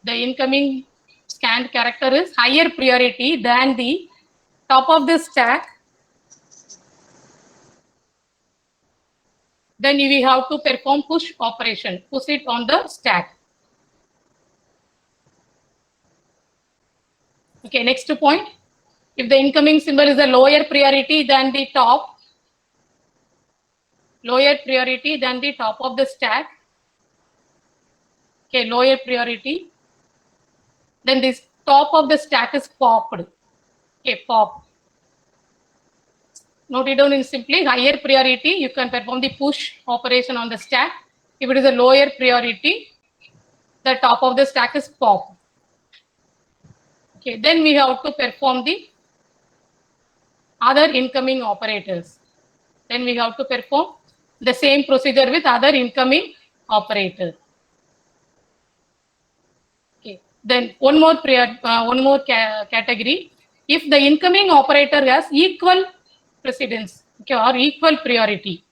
The incoming scanned character is higher priority than the top of the stack. Then we have to perform push operation, push it on the stack. Okay, next point. If the incoming symbol is a lower priority than the top, lower priority than the top of the stack, okay, lower priority, then this top of the stack is popped. Okay, pop. Note it down in simply higher priority, you can perform the push operation on the stack. If it is a lower priority, the top of the stack is pop. Okay, then we have to perform the other incoming operators. Then we have to perform the same procedure with other incoming operator. Okay, then one more category. If the incoming operator has equal precedence, okay, or equal priority,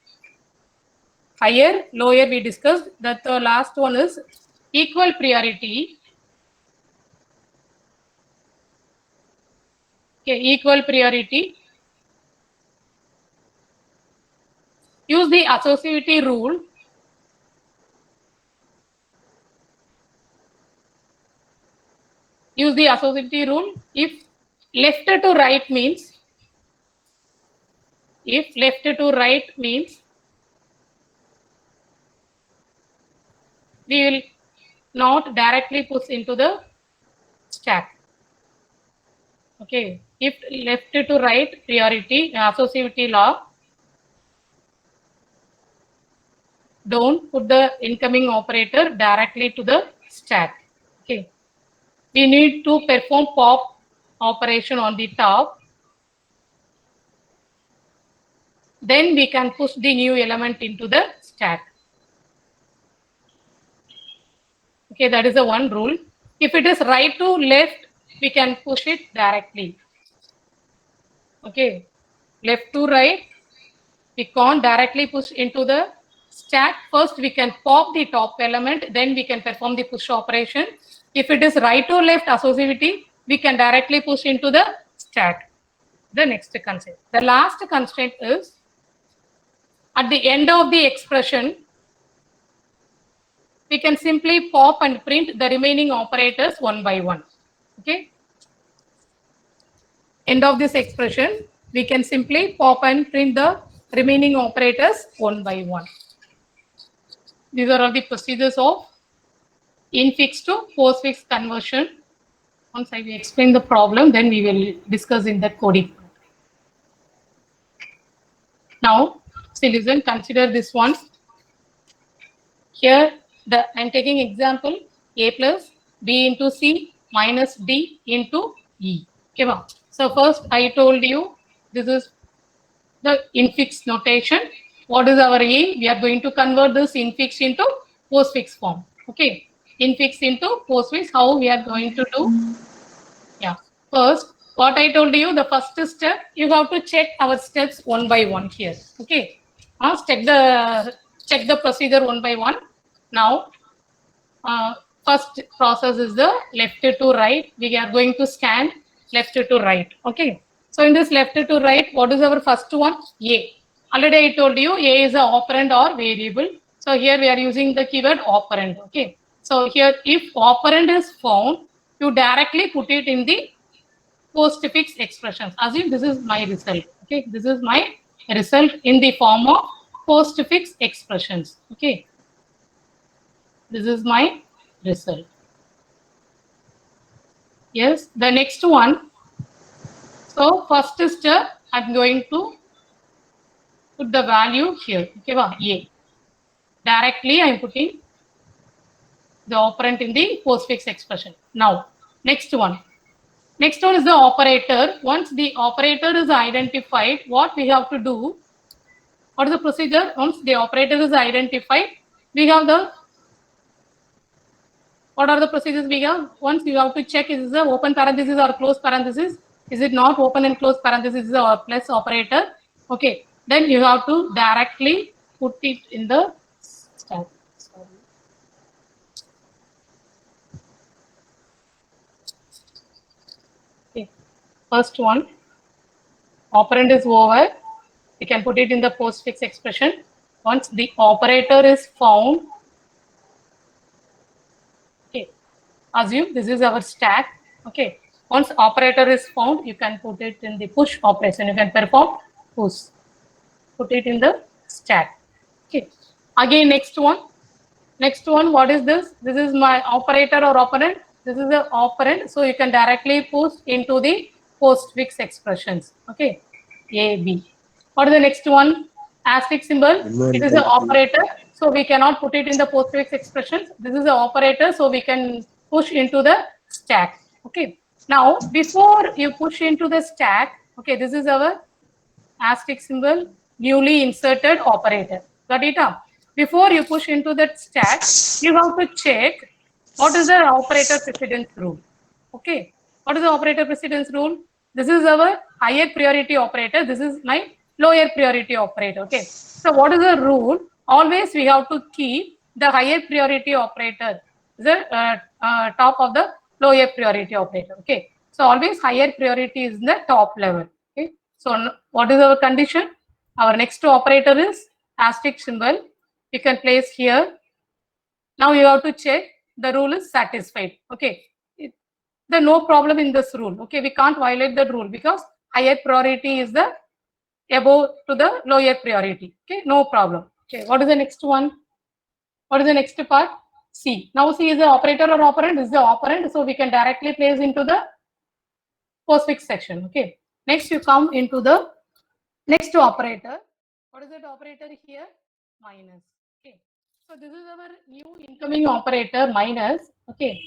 higher, lower we discussed. That the last one is equal priority. Okay, equal priority. Use the associativity rule. Use the associativity rule. If left to right means, if left to right means, we will not directly push into the stack. Okay, if left to right priority, associativity law, don't put the incoming operator directly to the stack. Okay, we need to perform pop operation on the top. Then we can push the new element into the stack. Okay, that is the one rule. If it is right to left, we can push it directly. Okay, left to right, we can't directly push into the stack. First, we can pop the top element, then we can perform the push operation. If it is right to left associativity, we can directly push into the stack. The next constraint. The last constraint is at the end of the expression, we can simply pop and print the remaining operators one by one. Okay. End of this expression, we can simply pop and print the remaining operators one by one. These are all the procedures of infix to postfix conversion. Once I will explain the problem, then we will discuss in the coding. Now, see, listen, consider this one. Here, I'm taking example A plus B into C minus D into E. Okay, well, so first I told you this is the infix notation. What is our aim? We are going to convert this infix into postfix form. Okay, infix into postfix. How we are going to do? Yeah, first, what I told you, the first step, you have to check our steps one by one here. Okay, check the procedure one by one. Now, first process is the left to right. We are going to scan left to right. Okay, so in this left to right, what is our first one? A. Already I told you A is a operand or variable. So here we are using the keyword operand. Okay, so here if operand is found, you directly put it in the postfix expressions. Assume this is my result. Okay, this is my result in the form of postfix expressions. Okay, this is my result. Yes, the next one. So first step, I'm going to put the value here. Okay, A. Directly I'm putting the operand in the postfix expression. Now, next one. Next one is the operator. Once the operator is identified, what we have to do? What is the procedure? Once the operator is identified, we have the, what are the procedures we have? Once you have to check is the open parenthesis or close parenthesis. Is it not open and close parenthesis or plus operator? Okay. then you have to directly put it in the stack. Sorry. Okay. First one, operand is over. We can put it in the postfix expression. Once the operator is found, okay, assume this is our stack. Okay, once operator is found, you can put it in the push operation. You can perform push, put it in the stack. Okay, again next one. Next one, what is this? This is my operator or operand. This is the operand, so you can directly push into the postfix expressions. Okay, A, B. What is the next one? Asterisk symbol. It is the operator, so we cannot put it in the postfix expressions. This is the operator, so we can push into the stack. Okay. Now, before you push into the stack, okay, this is our asterisk symbol, newly inserted operator. Got it up? Before you push into that stack, you have to check what is the operator precedence rule. Okay. What is the operator precedence rule? This is our higher priority operator. This is my lower priority operator. Okay. So what is the rule? Always we have to keep the higher priority operator, the top of the lower priority operator. Okay. So always higher priority is in the top level. Okay. So what is our condition? Our next operator is asterisk symbol. You can place here. Now you have to check the rule is satisfied. Okay. There no problem in this rule. Okay. We can't violate the rule because higher priority is the above to the lower priority. Okay. No problem. Okay. What is the next one? What is the next part? C. Now C is the operator or operand. This is the operand. So we can directly place into the postfix section. Okay. Next you come into the next operator. What is that operator here? Minus. Okay. So this is our new incoming operator minus. Okay.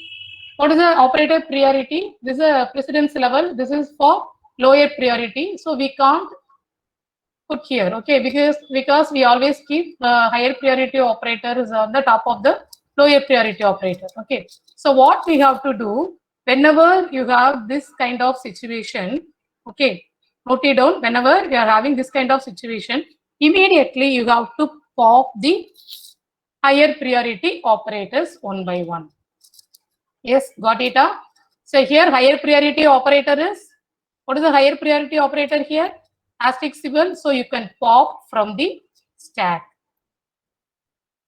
What is the operator priority? This is a precedence level. This is for lower priority. So we can't put here. Okay. Because we always keep higher priority operators on the top of the lower priority operator. Okay. So what we have to do whenever you have this kind of situation, okay, note it down. Whenever you are having this kind of situation, immediately you have to pop the higher priority operators one by one. Yes, got it. So here higher priority operator is, what is the higher priority operator here? Asterisk symbol. So you can pop from the stack.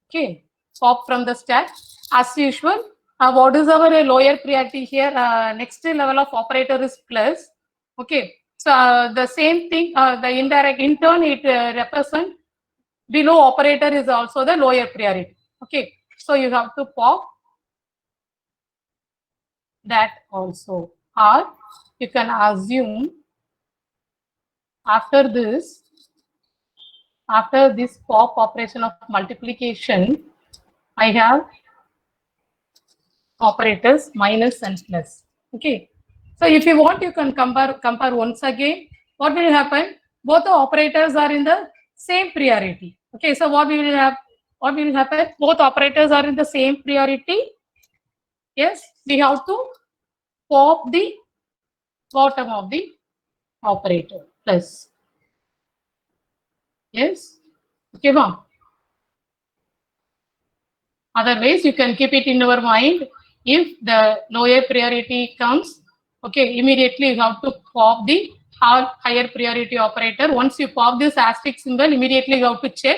Okay, pop from the stack as usual. What is our lower priority here? Next level of operator is plus. Okay, so the same thing, the indirect in turn it represent below operator is also the lower priority. Okay, so you have to pop that also, or you can assume after this pop operation of multiplication, I have operators minus and plus. Okay, so if you want, you can compare once again. What will happen? Both the operators are in the same priority. Okay, so what will happen? Both operators are in the same priority. Yes, we have to pop the bottom of the operator plus. Yes, okay, ma'am. Otherwise, you can keep it in your mind. If the lower priority comes, okay, immediately you have to pop the higher priority operator. Once you pop this asterisk symbol, immediately you have to check.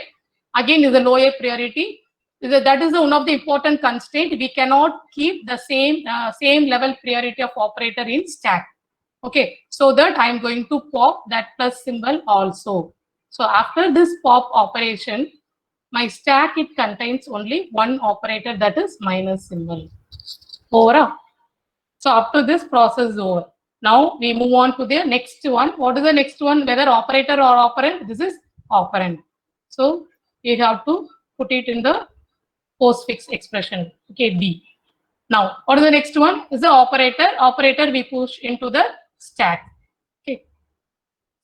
Again, is the lower priority. That is one of the important constraint. We cannot keep the same level priority of operator in stack. Okay, so that I am going to pop that plus symbol also. So after this pop operation, my stack, it contains only one operator, that is minus symbol. Over. So up to this process is over. Now we move on to the next one. What is the next one? Whether operator or operand? This is operand. So we have to put it in the postfix expression. Okay, D. Now what is the next one? Is the operator. Operator we push into the stack. Okay.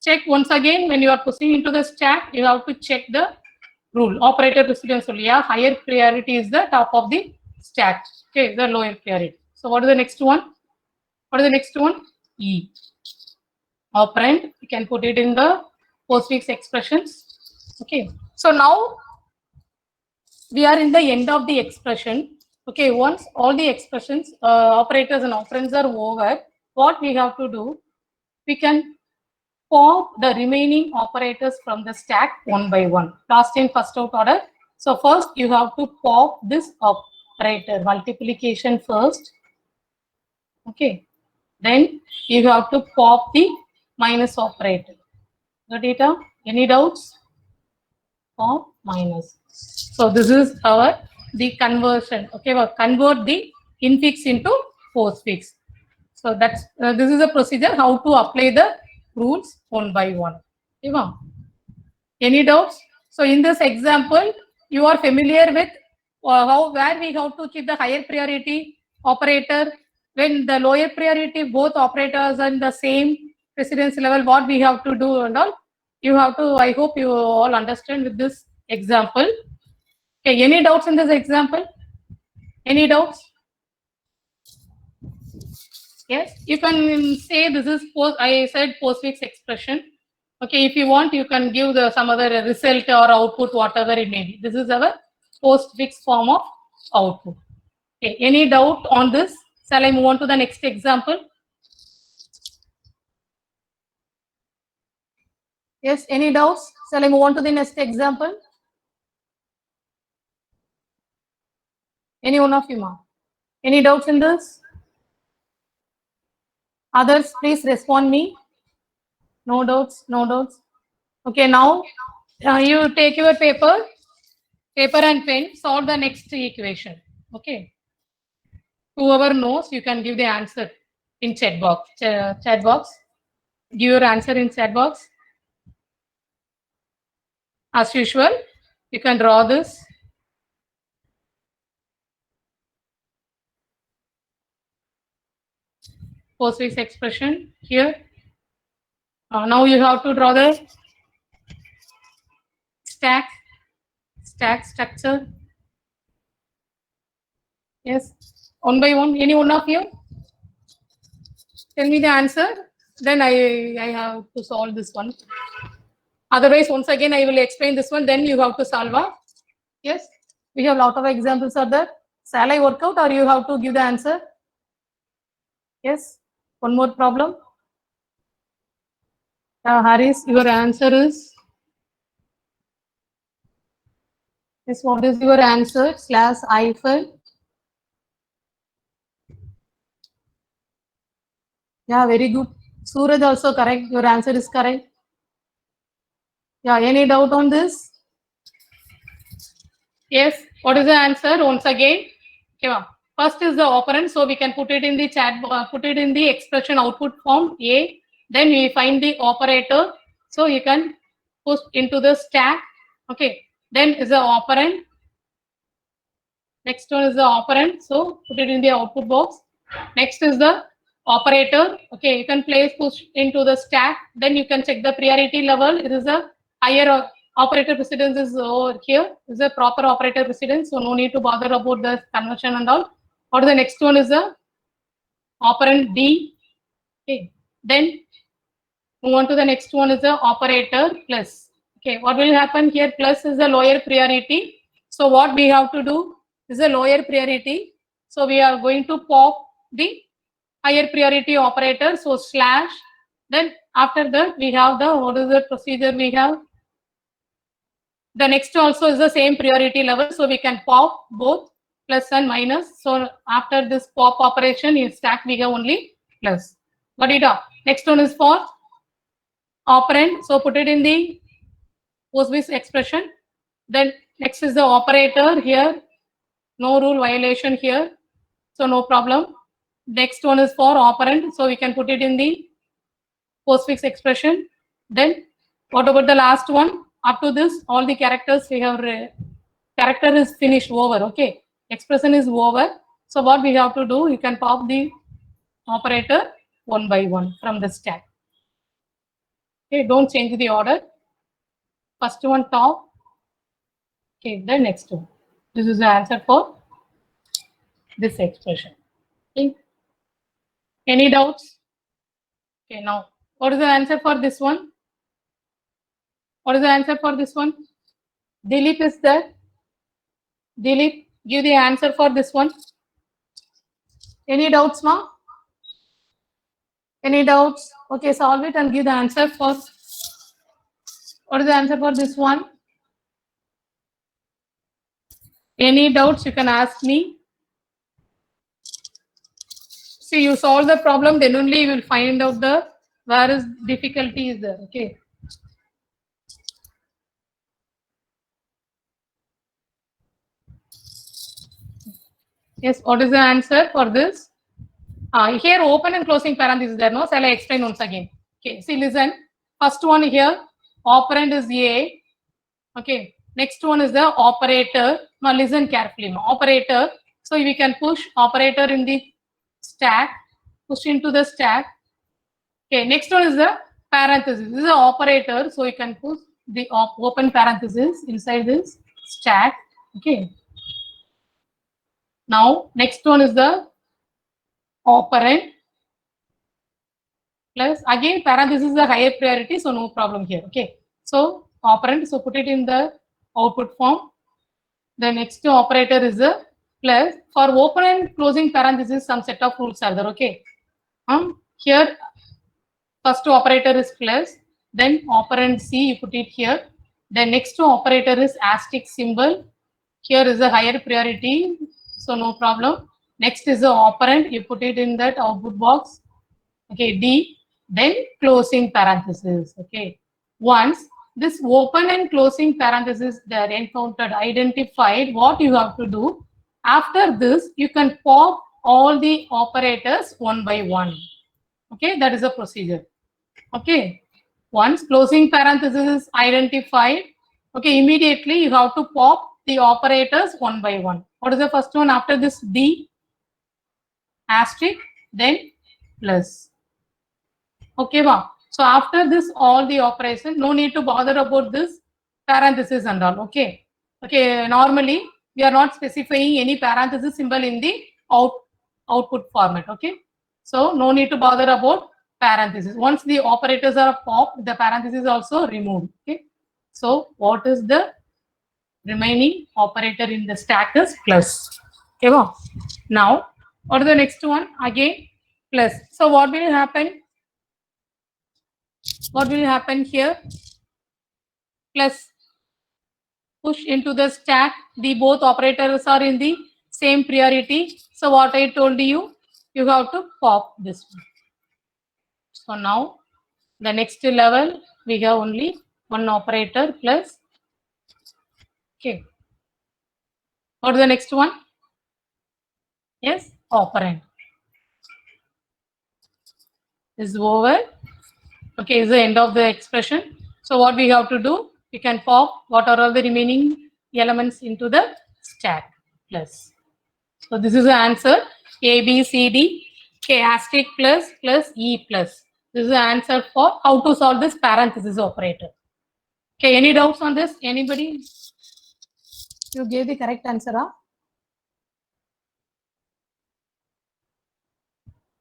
Check once again when you are pushing into the stack, you have to check the rule. Operator precedence rule. Yeah, higher priority is the top of the stack. Okay, the lower priority. So what is the next one? What is the next one? E. Operand. You can put it in the postfix expressions. Okay, so now we are in the end of the expression. Okay, once all the expressions, operators and operands are over, what we have to do, we can pop the remaining operators from the stack one by one. Last in, first out order. So first you have to pop this operator, multiplication first. Okay, then you have to pop the minus operator. Got it? Any doubts? Pop minus. So this is our the conversion. Okay, we'll convert the infix into postfix. So that's this is a procedure how to apply the rules one by one. Okay, ma'am? Any doubts? So in this example, you are familiar with how where we have to keep the higher priority operator when the lower priority both operators are in the same precedence level. What we have to do and all. You have to. I hope you all understand with this example. Okay. Any doubts in this example? Any doubts? Yes. You can say this is post. I said postfix expression. Okay, if you want, you can give the some other result or output, whatever it may be. This is our postfix form of output. Okay, any doubt on this? Shall I move on to the next example? Yes, any doubts? Shall I move on to the next example? Any one of you, ma'am? Any doubts in this? Others, please respond me. No doubts, no doubts. Okay, now you take your paper and pen, solve the next equation. Okay. Whoever knows, you can give the answer in chat box. Chat box. Give your answer in chat box. As usual, you can draw this. Postfix expression here. Now you have to draw the stack structure. Yes, one by one. Any one of you? Tell me the answer. Then I have to solve this one. Otherwise, once again, I will explain this one. Then you have to solve. Yes, we have a lot of examples of that. Shall I work out or you have to give the answer? Yes, one more problem. Haris, your answer is? Yes, what is your answer? Slash hyphen. Yeah, very good. Suraj also correct. Your answer is correct. Yeah, any doubt on this? Yes, what is the answer? Once again, okay, first is the operand, so we can put it in the chat, put it in the expression output form A. Then we find the operator, so you can push into the stack. Okay, then is the operand. Next one is the operand, so put it in the output box. Next is the operator. Okay, you can push into the stack. Then you can check the priority level. It is a higher operator precedence is over here. This is a proper operator precedence, so no need to bother about the conversion and all. What is the next one is the operand D. Okay, then move on to the next one is the operator plus. Okay, what will happen here? Plus is the lower priority. So what we have to do is a lower priority. So we are going to pop the higher priority operator. So slash. Then after that we have the what is the procedure we have? The next also is the same priority level. So we can pop both plus and minus. So after this pop operation in stack we have only plus. Got it up. Next one is for operand. So put it in the postfix expression. Then next is the operator here. No rule violation here. So no problem. Next one is for operand. So we can put it in the postfix expression. Then what about the last one? Up to this, all the characters we have, character is finished over. Okay. Expression is over. So what we have to do, you can pop the operator one by one from the stack. Okay, don't change the order. First one top. Okay, the next one. This is the answer for this expression. Okay. Any doubts? Okay, now what is the answer for this one? What is the answer for this one? Dilip is there. Dilip, give the answer for this one. Any doubts, ma? Any doubts? Okay, solve it and give the answer for. What is the answer for this one? Any doubts you can ask me. See, you solve the problem, then only you will find out the where is difficulty is there. Okay. Yes, what is the answer for this? Here open and closing parenthesis there, no? Shall I explain once again? Okay, see, listen. First one here, operand is A. Okay, next one is the operator. Now listen carefully. Operator. So we can push operator in the stack, push into the stack. Okay, next one is the parenthesis. This is the operator. So you can put the open parenthesis inside this stack. Okay. Now next one is the operand plus again parenthesis is the higher priority, so no problem here. Okay. So operand, so put it in the output form. The next operator is a plus. For open and closing parenthesis, some set of rules are there. Okay. Here first operator is plus, then operand C you put it here. The next operator is asterisk symbol. Here is a higher priority, so no problem. Next is the operand, you put it in that output box. Okay, D, then closing parenthesis. Okay, once this open and closing parenthesis they are encountered, identified, what you have to do after this, you can pop all the operators one by one. Okay, that is a procedure. Okay, once closing parenthesis is identified, okay, immediately you have to pop the operators one by one. What is the first one after this? D, asterisk, then plus. Okay, wow. So after this, all the operation, no need to bother about this parenthesis and all. Okay. Okay. Normally, we are not specifying any parenthesis symbol in the output format. Okay. So no need to bother about parenthesis. Once the operators are popped, the parenthesis is also removed. Okay. So what is the remaining operator in the stack is plus. Okay. Wow. Now, what is the next one? Again, plus. So what will happen? What will happen here? Plus push into the stack. The both operators are in the same priority. So what I told you, you have to pop this one. So now the next level, we have only one operator plus. Okay. What is the next one? Yes, operand. Is over. Okay, is the end of the expression. So what we have to do, we can pop what are all the remaining elements into the stack plus. So this is the answer. A, B, C, D, K asterisk plus plus E plus. This is the answer for how to solve this parenthesis operator. Okay, any doubts on this? Anybody? You gave the correct answer, huh?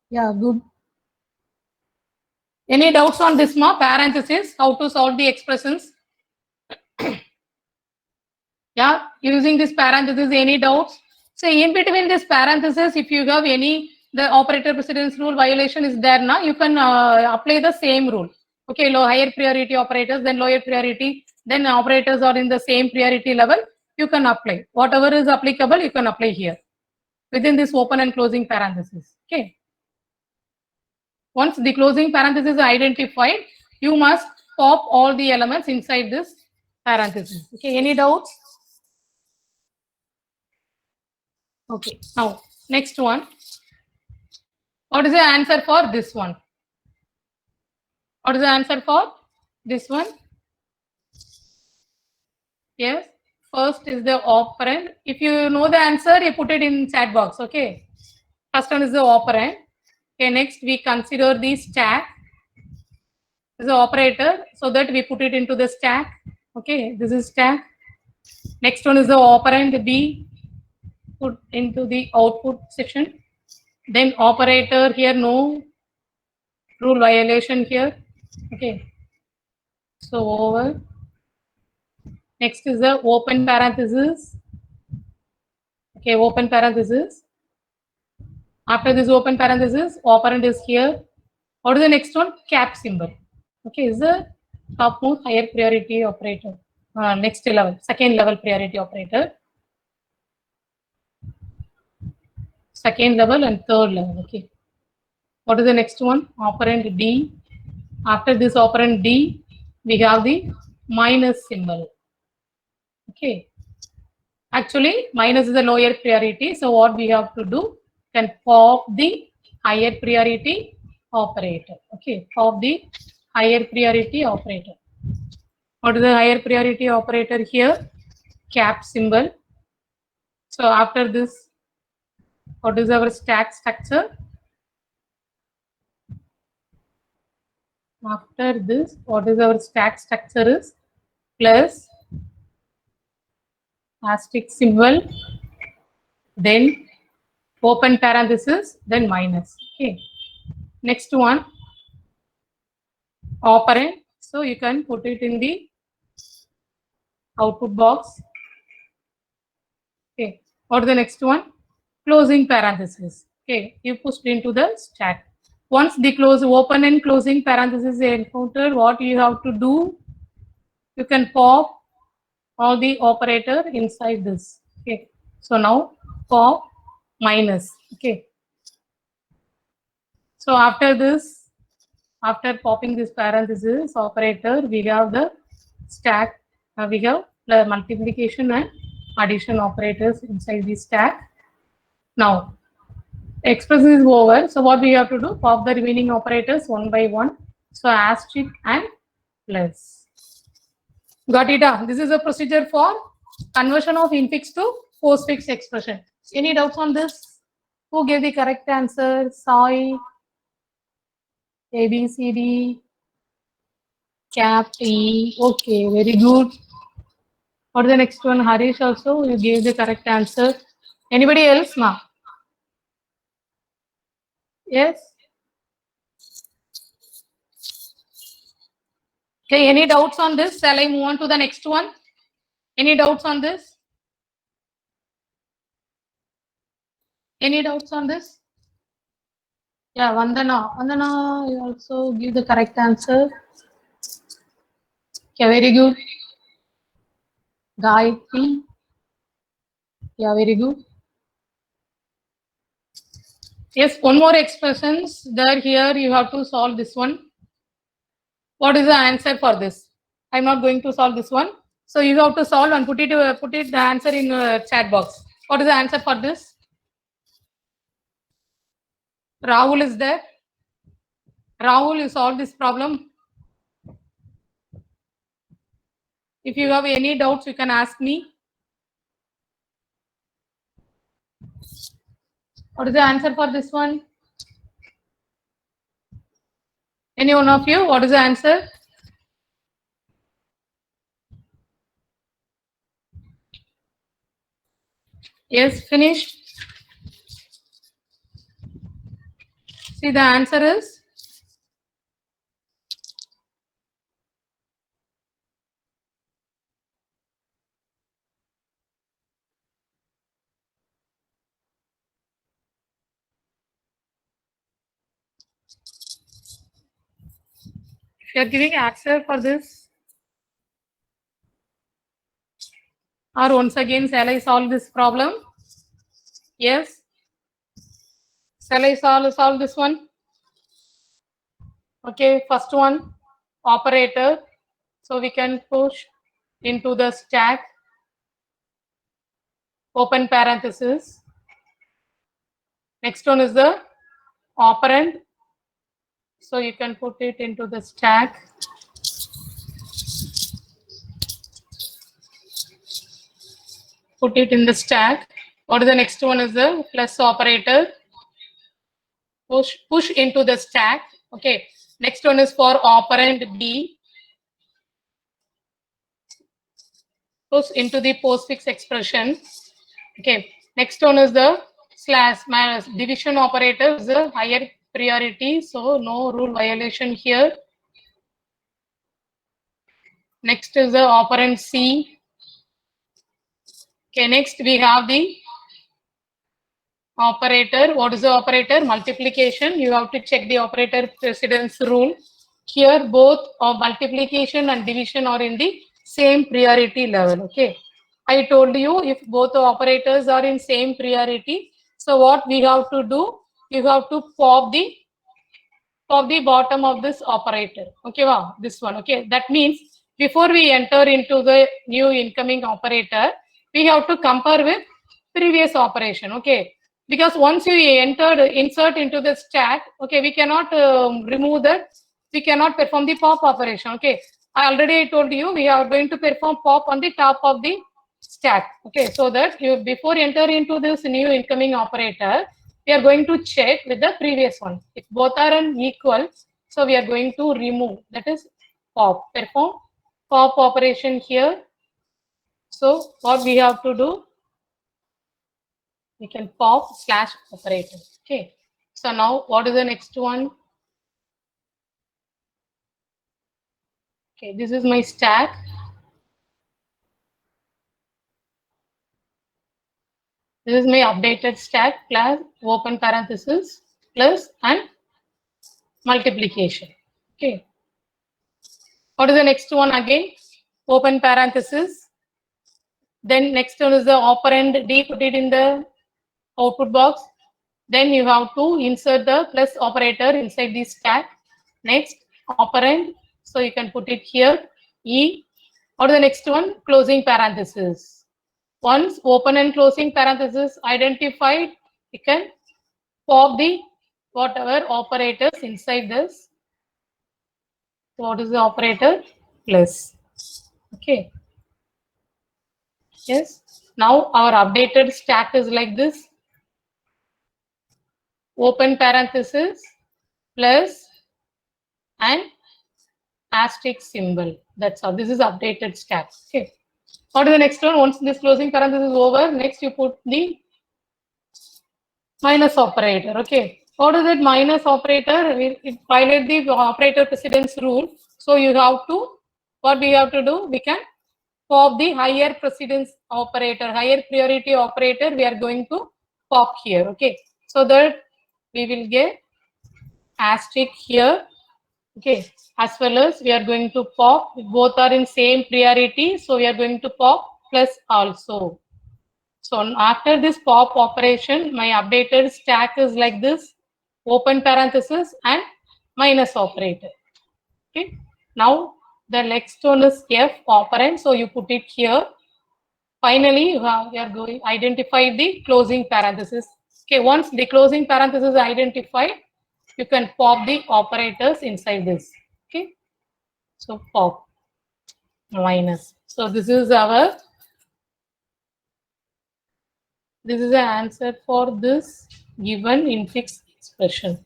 Yeah, good. Any doubts on this, ma? Parenthesis, how to solve the expressions? Yeah, using this parenthesis, any doubts? So in between this parenthesis, if you have any, the operator precedence rule violation is there now, you can apply the same rule. Okay, higher priority operators, then lower priority, then operators are in the same priority level, you can apply. Whatever is applicable, you can apply here within this open and closing parenthesis. Okay. Once the closing parenthesis is identified, you must pop all the elements inside this parenthesis. Okay, any doubts? Okay, now next one. What is the answer for this one? What is the answer for this one? Yes, first is the operand. If you know the answer, you put it in chat box. Okay, first one is the operand. Okay, next we consider the stack as the operator, so that we put it into the stack. Okay, this is stack. Next one is the operand B, put into the output section. Then operator here, no rule violation here. Okay, so over. Next is the open parenthesis. Okay, open parenthesis. After this open parenthesis, operand is here. What is the next one? Cap symbol. Okay, is the topmost higher priority operator. Next level, second level priority operator. Second level and third level. Okay. What is the next one? Operand D. After this operand D, we have the minus symbol. Okay. Actually, minus is the lower priority. So what we have to do? Can pop the higher priority operator. Okay. Pop the higher priority operator. What is the higher priority operator here? Cap symbol. So after this, what is our stack structure? After this, what is our stack structure is plus asterisk symbol, then open parenthesis, then minus. Okay. Next one, operand. So you can put it in the output box. Okay. What is the next one? Closing parenthesis. Okay. You pushed into the stack. Once the open and closing parenthesis is encountered, what you have to do? You can pop all the operator inside this. Okay. So now pop minus. Okay. So after this, after popping this parenthesis operator, we have the stack. We have the multiplication and addition operators inside the stack. Now, expression is over. So what we have to do? Pop the remaining operators one by one. So asterisk and plus. Got it? This is a procedure for conversion of infix to postfix expression. Any doubts on this? Who gave the correct answer? Sai, A, B, C, D, Cap, E. Okay, very good. For the next one, Harish also, you gave the correct answer. Anybody else? Ma? Yes? Okay, any doubts on this? Shall I move on to the next one? Any doubts on this? Any doubts on this? Yeah, Vandana. Vandana, you also give the correct answer. Yeah, very good. Gayatri. Yeah, very good. Yes, one more expressions there here. You have to solve this one. What is the answer for this? I'm not going to solve this one. So you have to solve and put it the answer in chat box. What is the answer for this? Rahul is there. Rahul, you solve this problem. If you have any doubts, you can ask me. What is the answer for this one? Any one of you? What is the answer? Yes, finished. See, the answer is if you are giving answer for this, or once again, shall I solve this problem? Yes. Shall I solve this one? Okay, first one, operator. So we can push into the stack, open parenthesis. Next one is the operand. So you can put it into the stack. Put it in the stack. What is the next one is the plus operator. Push into the stack. Okay. Next one is for operand B. Push into the postfix expression. Okay. Next one is the slash minus division operator is the higher priority. So no rule violation here. Next is the operand C. Okay, next we have the operator. What is the operator? Multiplication. You have to check the operator precedence rule. Here both of multiplication and division are in the same priority level. Okay. I told you if both the operators are in same priority, so what we have to do, you have to pop the bottom of this operator. Okay, wow, this one. Okay, that means before we enter into the new incoming operator, we have to compare with previous operation. Okay, because once you insert into the stack, okay, we cannot remove that. We cannot perform the pop operation. Okay, I already told you we are going to perform pop on the top of the stack. Okay, so that you before enter into this new incoming operator, we are going to check with the previous one. If both are unequal, so we are going to remove, that is pop, perform pop operation here. So what we have to do, we can pop / operator. Okay. So now what is the next one? Okay, this is my stack. This is my updated stack plus open parenthesis plus and multiplication. Okay. What is the next one again? Open parenthesis. Then next one is the operand D, put it in the output box. Then you have to insert the plus operator inside the stack. Next, operand. So you can put it here. E. What is the next one? Closing parenthesis. Once open and closing parenthesis identified, you can pop the whatever operators inside this. What is the operator? Plus. Okay. Yes. Now our updated stack is like this. Open parenthesis plus and asterisk symbol. That's all. This is updated stack. Okay. What is the next one? Once this closing parenthesis is over, next you put the minus operator. Okay. What is that minus operator? It violates the operator precedence rule. So you have to, what we have to do? We can pop the higher precedence operator, higher priority operator. We are going to pop here. Okay. So that we will get asterisk here. Okay, as well as we are going to pop, both are in same priority, so we are going to pop plus also. So after this pop operation, my updated stack is like this, open parenthesis and minus operator. Okay, now the next one is F operand, so you put it here. Finally, you are going to identify the closing parenthesis. Okay, once the closing parenthesis is identified, you can pop the operators inside this. Okay, so pop minus. So this is the answer for this given infix expression.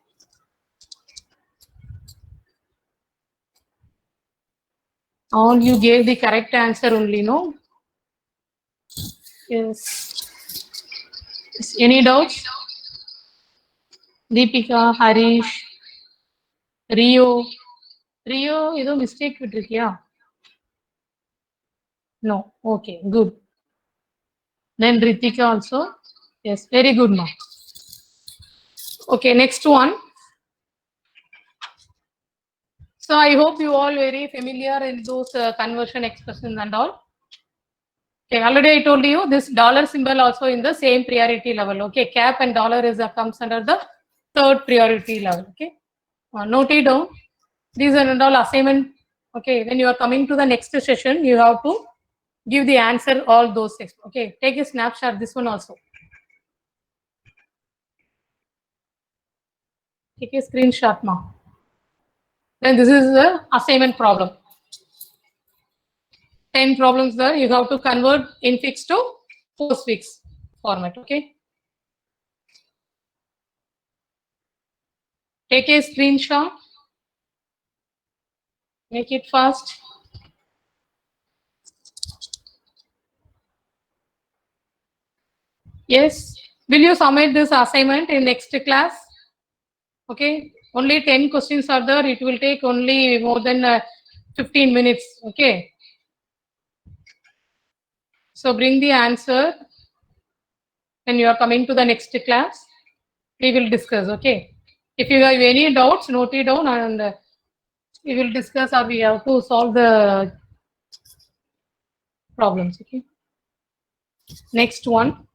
All you gave the correct answer only, no? Yes. Any doubts? Deepika, Harish, Rio. Rio, is a mistake with Rikia? No. Okay, good. Then Ritika also. Yes, very good, ma. Okay, next one. So I hope you all very familiar in those conversion expressions and all. Okay, already I told you this dollar symbol also in the same priority level. Okay, cap and dollar is comes under the third priority level. Okay, note it down. These are all assignment. Okay, when you are coming to the next session, you have to give the answer all those. Okay, take a snapshot. This one also. Take a screenshot, ma. Then this is the assignment problem. 10 problems there. You have to convert infix to postfix format. Okay. Take a screenshot. Make it fast. Yes. Will you submit this assignment in next class? Okay. Only 10 questions are there. It will take only more than 15 minutes. Okay. So bring the answer when you are coming to the next class. We will discuss. Okay. If you have any doubts, note it down and we will discuss or we have to solve the problems. Okay. Next one.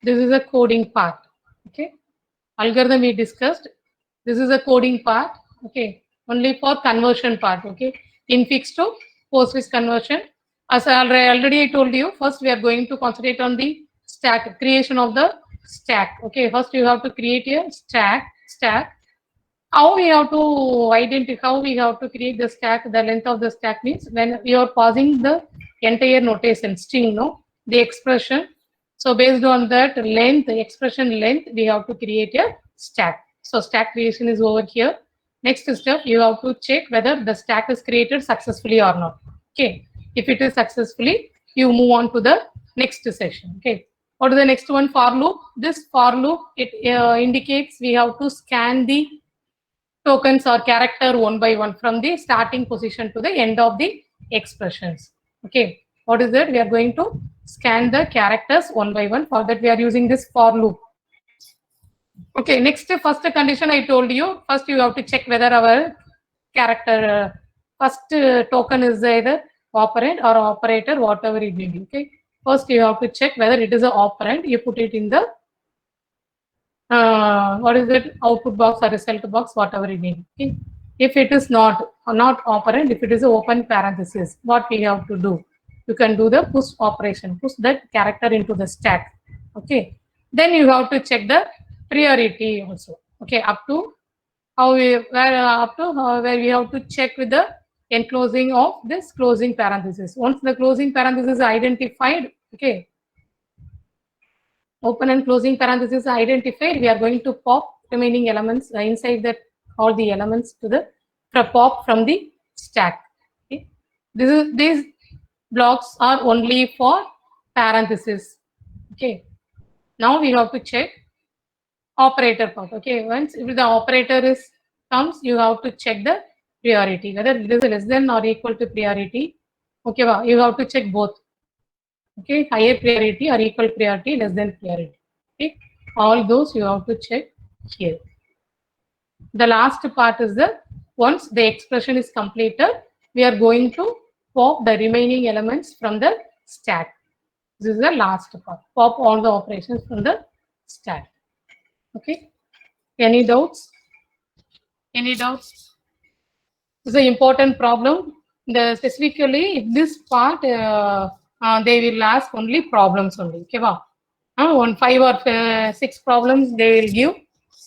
This is a coding part. Okay. Algorithm we discussed. This is a coding part. Okay. Only for conversion part. Okay. Infix to postfix conversion. As I already told you, first we are going to concentrate on the stack, creation of the stack. Okay. First you have to create a stack. How we have to identify, how we have to create the stack, the length of the stack means when we are passing the entire notation string, no, the expression. So based on that length, the expression length, we have to create a stack. So stack creation is over here. Next step, you have to check whether the stack is created successfully or not. Okay. If it is successfully, you move on to the next session. Okay. What is the next one? For loop. This for loop, it indicates we have to scan the tokens or character one by one from the starting position to the end of the expressions. Okay, what is that? We are going to scan the characters one by one. For that, we are using this for loop. Okay, next first condition I told you. First, you have to check whether our character first token is either operand or operator, whatever it may be. Okay, first you have to check whether it is an operand. You put it in the what is it, output box or result box, whatever it may be. Okay. If it is not operand, if it is an open parenthesis, what we have to do? You can do the push operation, push that character into the stack. Okay. Then you have to check the priority also. Okay, up to how we where up to where we have to check with the enclosing of this closing parenthesis. Once the closing parenthesis is identified, okay, open and closing parentheses are identified, we are going to pop remaining elements inside that, all the elements to the pop from the stack. Okay. These blocks are only for parentheses. Okay. Now we have to check operator part. Okay. Once if the operator is comes, you have to check the priority, whether it is less than or equal to priority. Okay. Well, you have to check both. Okay, higher priority or equal priority, less than priority. Okay, all those you have to check here. The last part is the once the expression is completed, we are going to pop the remaining elements from the stack. This is the last part. Pop all the operations from the stack. Okay. Any doubts? Any doubts? This is an important problem. Specifically, this part they will ask only problems only. Okay, wow. On 5 or 6 problems they will give.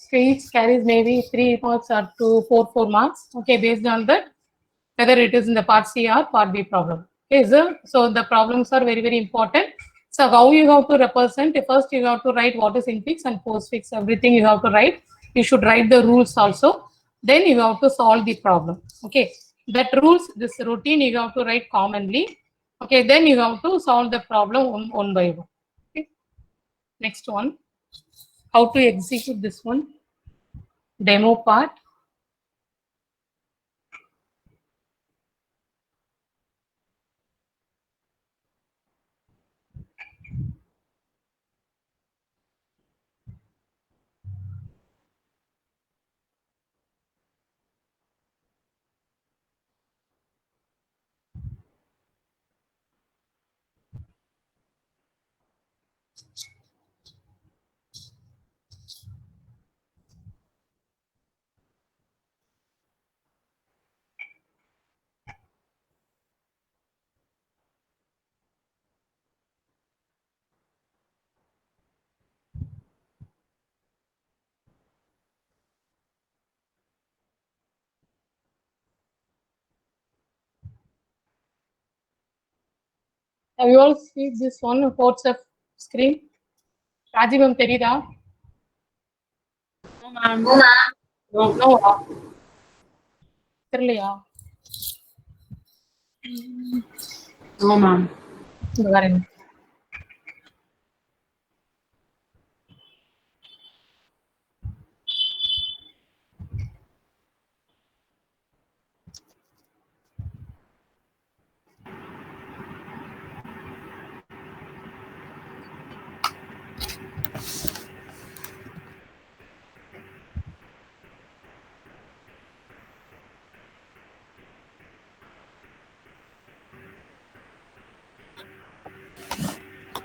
Okay, each carries maybe 3 marks or 4 marks. Okay, based on that, whether it is in the part C or part B problem. Okay, so the problems are very important. So how you have to represent? First, you have to write what is infix and postfix. Everything you have to write. You should write the rules also. Then you have to solve the problem. Okay, that rules, this routine you have to write commonly. Okay, then you have to solve the problem one by one. Okay. Next one, how to execute this one, demo part. Have you all seen this one WhatsApp screen? Rajibam தெரியுதா? No, ma'am. No. தெரியலையா? No, ma'am. இந்த வரேன்.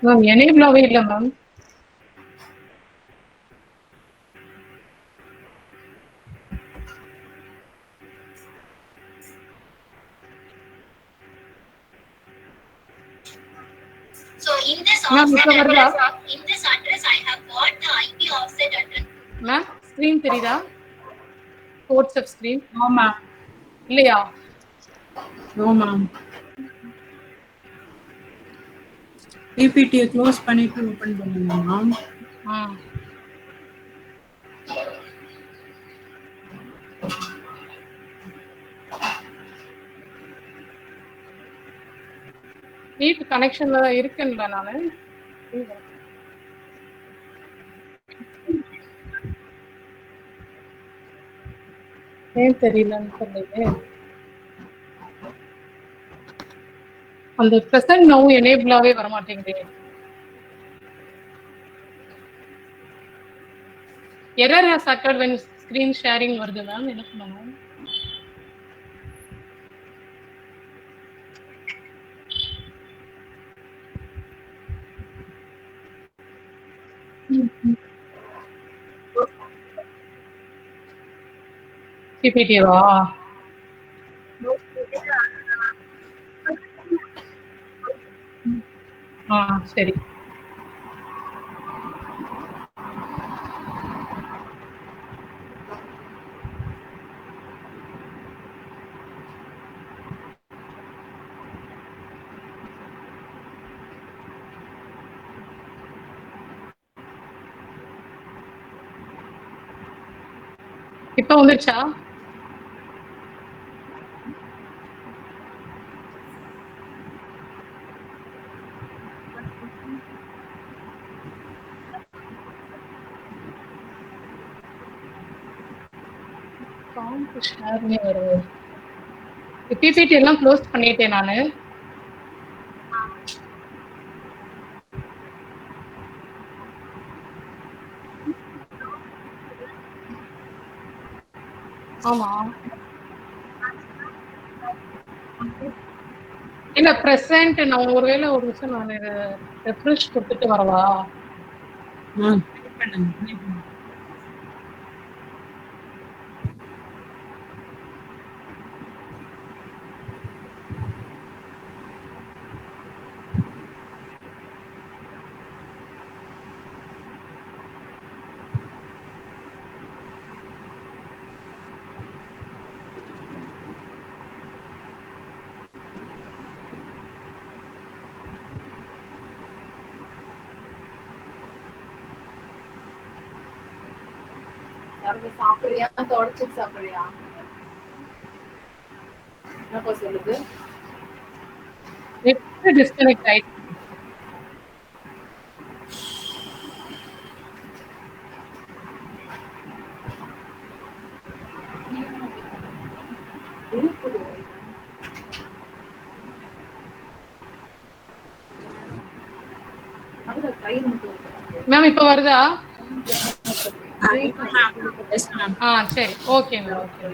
Ma'am எனேபிளாவே இல்லை ma'am. So in this Ma'am, offset இப்ப வருதா? address, in this address I have got the IP offset address. Ma'am screen தெரியுதா? கோட்ஸ் off screen No, ma'am. இல்லையா? No, ma'am. PPT க்ளோஸ் பண்ணிட்டு ஓபன் பண்ணுங்க மேம். நீட் கனெக்ஷன்ல தான் இருக்குங்களா நானு? ஏன் தெரியலன்னு சொல்லுங்க. அந்த பிரசன்ட் நவ் எனேபிளாவே வர மாட்டேங்குது. Error has accord when screen sharing வருது மேம். என்ன பண்ணணும்? பிபிடிவா? சரி. இப்ப வந்துருச்சா? பிபிடி எல்லாம் க்ளோஸ் பண்ணிட்டேன் நானு. ஆமா. இல்ல பிரசன்ட் நான் ஒருவேளை ஒரு நிமிஷம் நான் ரெஃப்ரெஷ் கொடுத்துட்டு வரவா? மேம் பண்ணுங்க. சாப்பிடுறியா தொடச்சு சாப்பிடுறியா என்னப்பா சொல்லுது? டிஸ்கனெக்ட் ஆயிடுச்சு. மேம் இப்ப வருதா? Yes, ma'am. சரி. Okay ma'am. Okay.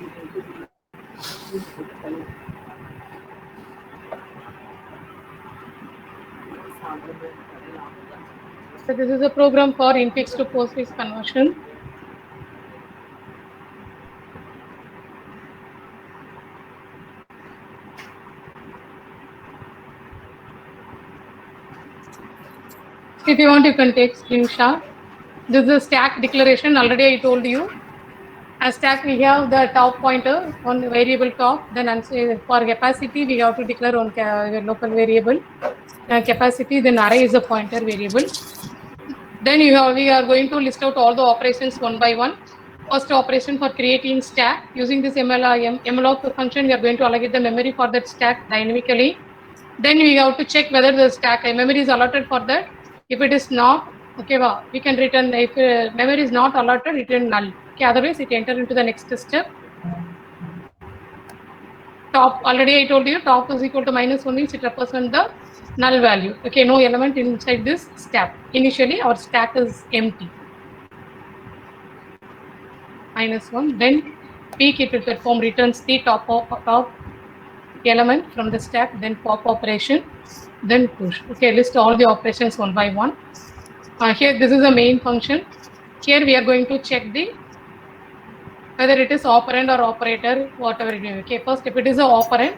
So this is a program for infix to postfix conversion. If you want, you can take screenshot. This is a stack declaration. Already I told you. As stack, we have the top pointer on the variable top. Then for capacity, we have to declare on local variable capacity. Then array is a pointer variable. Then we are going to list out all the operations one by one. First operation for creating stack. Using this malloc function, we are going to allocate the memory for that stack dynamically. Then we have to check whether the stack memory is allotted for that. If it is not, okay, we can return. If memory is not allotted, return null. Okay, otherwise it enter into the next step. Top, already I told you, top is equal to -1 means it represents the null value. Okay, no element inside this stack. Initially, our stack is empty. -1. Then peek it will perform returns the top element from the stack. Then pop operation. then push. Okay, list all the operations one by one. Here, this is the main function. Here we are going to check the whether it is operand or operator, whatever it is. Okay, first if it is an operand,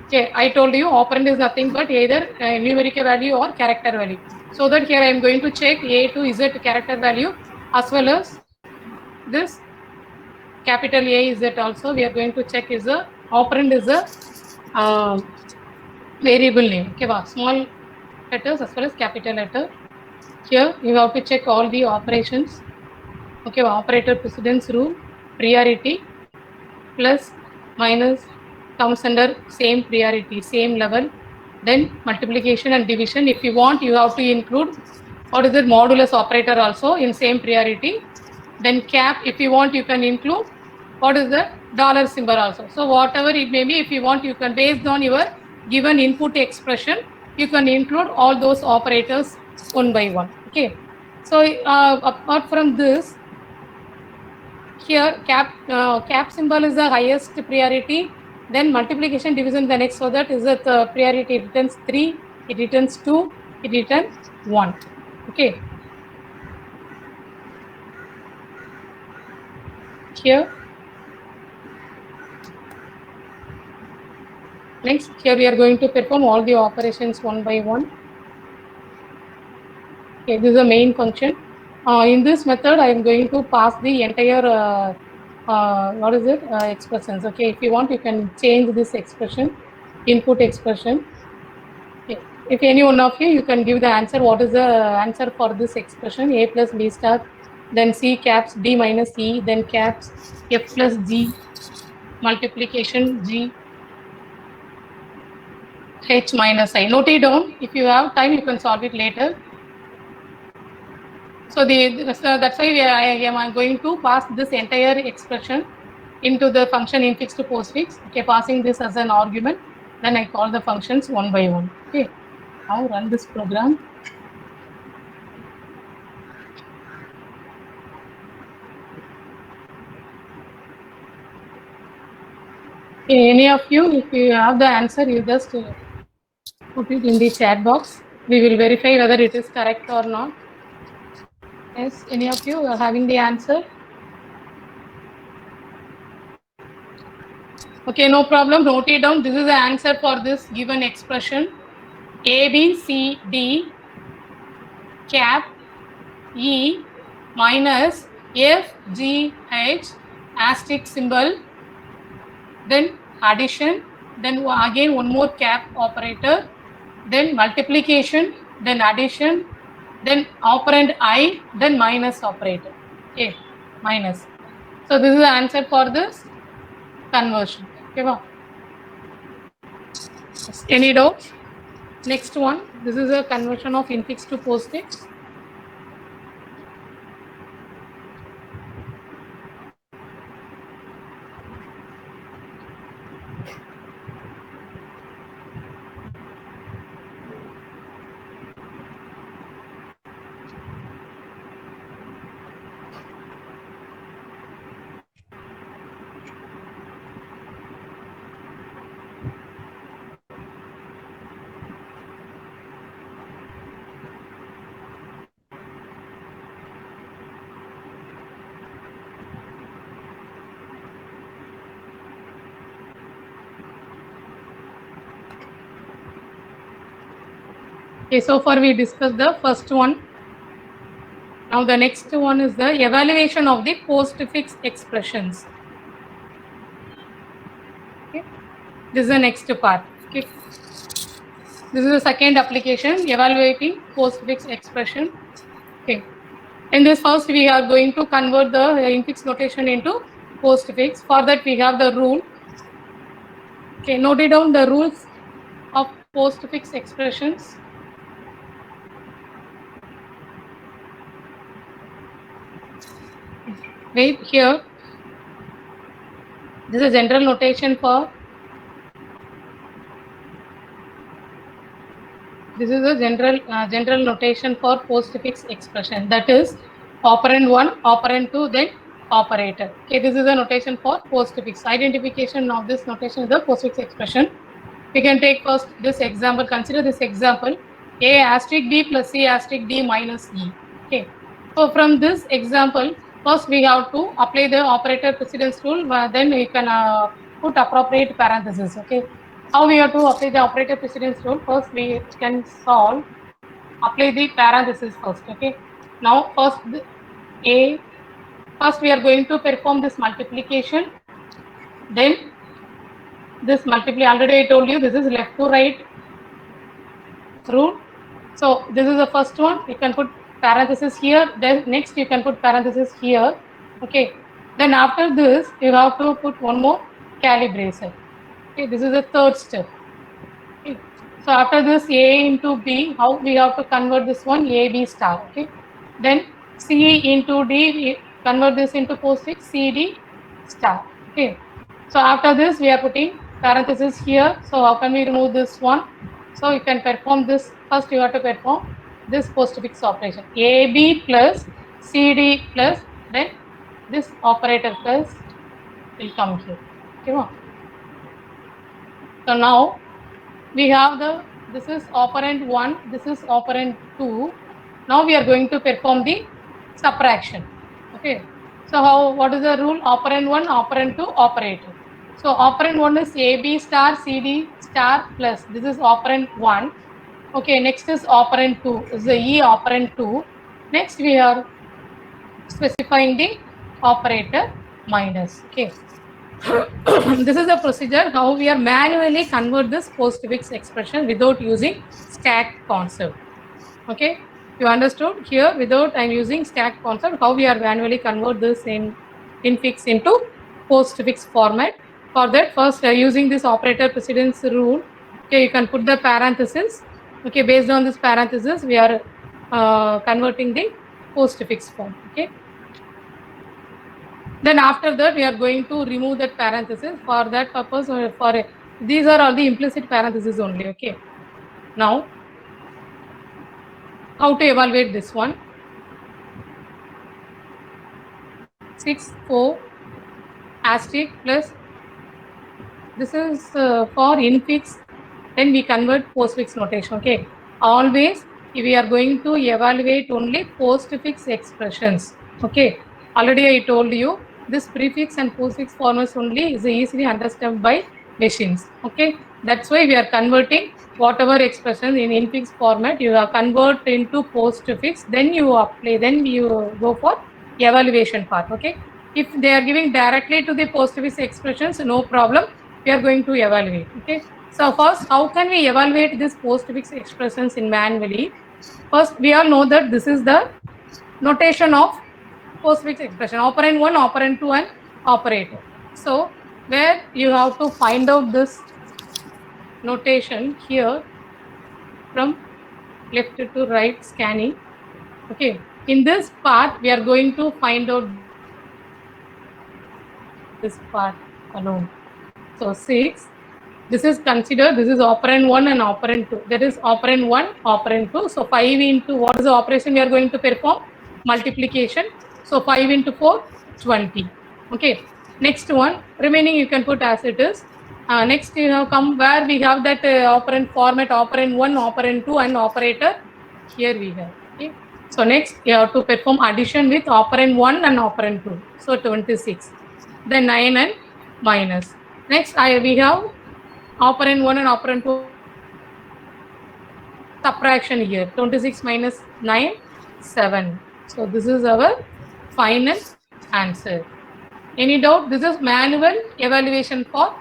okay, I told you operand is nothing but either numerical value or character value. So that here I am going to check A to Z character value as well as this capital A Z also. We are going to check is a operand is a variable name. Okay, small letters as well as capital letter. Here you have to check all the operations. Okay, operator precedence rule, priority, plus minus comes under same priority, same level. Then multiplication and division. If you want, you have to include what is the modulus operator also in same priority. Then cap, if you want, you can include what is the dollar symbol also. So whatever it may be, if you want, you can based on your given input expression, you can include all those operators one by one. Okay. So apart from this, here cap symbol is the highest priority, then multiplication division the next, so that is the priority. It returns 3, it returns 2, it returns 1. Okay, here next, here we are going to perform all the operations one by one. Okay, this is the main function. In this method, I am going to pass the entire expressions. Okay, if you want, you can change this expression, input expression. Okay. If any one of you can give the answer. What is the answer for this expression? A plus B star, then C caps D minus E, then caps F plus G, multiplication G, H minus I. Note it down. If you have time, you can solve it later. So that's why I am going to pass this entire expression into the function infix to postfix. Okay, passing this as an argument. Then I call the functions one by one. Okay, now run this program. Okay, any of you, if you have the answer, you just put it in the chat box. We will verify whether it is correct or not. Yes, any of you are having the answer? Okay, no problem. Note it down. This is the answer for this given expression. A, B, C, D, cap, E, minus F, G, H, asterisk symbol, then addition, then again one more cap operator, then multiplication, then addition, then operand I, then minus operator. Okay, minus. So this is the answer for this conversion. Okay, wow. Any doubts? Next one, this is a conversion of infix to postfix. Okay, so far we discussed the first one. Now the next one is the evaluation of the postfix expressions. Okay, this is the next part. Okay, this is the second application, evaluating postfix expression. Okay, in this first we are going to convert the infix notation into postfix. For that we have the rule. Okay, note it down, the rules of postfix expressions. Wait here. This is a general notation for. This is a general notation for postfix expression. That is operand 1, operand 2, then operator. Okay, this is a notation for postfix. Identification of this notation is the postfix expression. We can take first this example. Consider this example: a asterisk b plus c asterisk d minus e. Okay. So from this example, first we have to apply the operator precedence rule. Then we can put appropriate parentheses. Okay. How we have to apply the operator precedence rule? First we can solve. Apply the parentheses first. Okay. Now first we are going to perform this multiplication. Then this multiply, already I told you this is left to right rule. So this is the first one. You can put parenthesis here. Then next you can put parenthesis here. Okay. Then after this you have to put one more calibration. Okay. This is the third step. Okay. So after this a into b, how we have to convert this one a b star. Okay. Then c into d, we convert this into postfix c d star. Okay. So after this we are putting parenthesis here. So how can we remove this one? So you can perform this. First you have to perform this postfix operation. AB plus CD plus then this operator plus will come here. Okay. So now we have this is operand 1, this is operand 2. Now we are going to perform the subtraction. Okay. So what is the rule? Operand 1, operand 2, operator. So operand 1 is AB star CD star plus this is operand 1. Okay, next is operand 2 is the E operand 2. Next we are specifying the operator minus. Okay. This is the procedure how we are manually convert this postfix expression without using stack concept. Okay, you understood here without I'm using stack concept how we are manually convert this in infix into postfix format. For that, first using this operator precedence rule, okay, you can put the parenthesis. Okay, based on this parenthesis, we are converting the postfix form. Okay. Then after that, we are going to remove that parenthesis. For that purpose, these are all the implicit parentheses only. Okay. Now, how to evaluate this one? 6, 4 asterisk plus. This is for infix, then we convert postfix notation. Okay, always we are going to evaluate only postfix expressions. Okay, already I told you this prefix and postfix formats only is easily understood by machines. Okay, that's why we are converting whatever expression in infix format you are convert into postfix, then you apply, then you go for evaluation part. Okay, if they are giving directly to the postfix expressions, no problem. We are going to evaluate. Okay. So first, how can we evaluate this postfix expressions in manually? First, we all know that this is the notation of postfix expression: operand 1, operand 2, and operator. So where you have to find out this notation here from left to right scanning. Okay. In this part, we are going to find out this part alone. So 6, this is considered, this is operand 1 and operand 2. That is operand 1, operand 2. So 5 into, what is the operation we are going to perform? Multiplication. So 5 into 4, 20. Okay. Next one, remaining you can put as it is. Next you have come where we have that operand format, operand 1, operand 2 and operator. Here we have. Okay. So next you have to perform addition with operand 1 and operand 2. So 26. Then 9 and minus. Next, we have operand 1 and operand 2 subtraction here. 26 minus 9, 7. So this is our final answer. Any doubt? This is manual evaluation for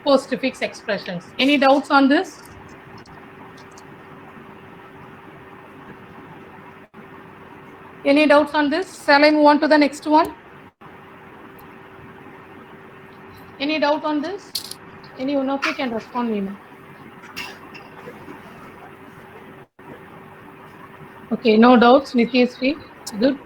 postfix expressions. Any doubts on this? Any doubts on this? Shall I move on to the next one? Any doubt on this? Any one of you can respond me now. Okay, no doubts. Niti is free. Good.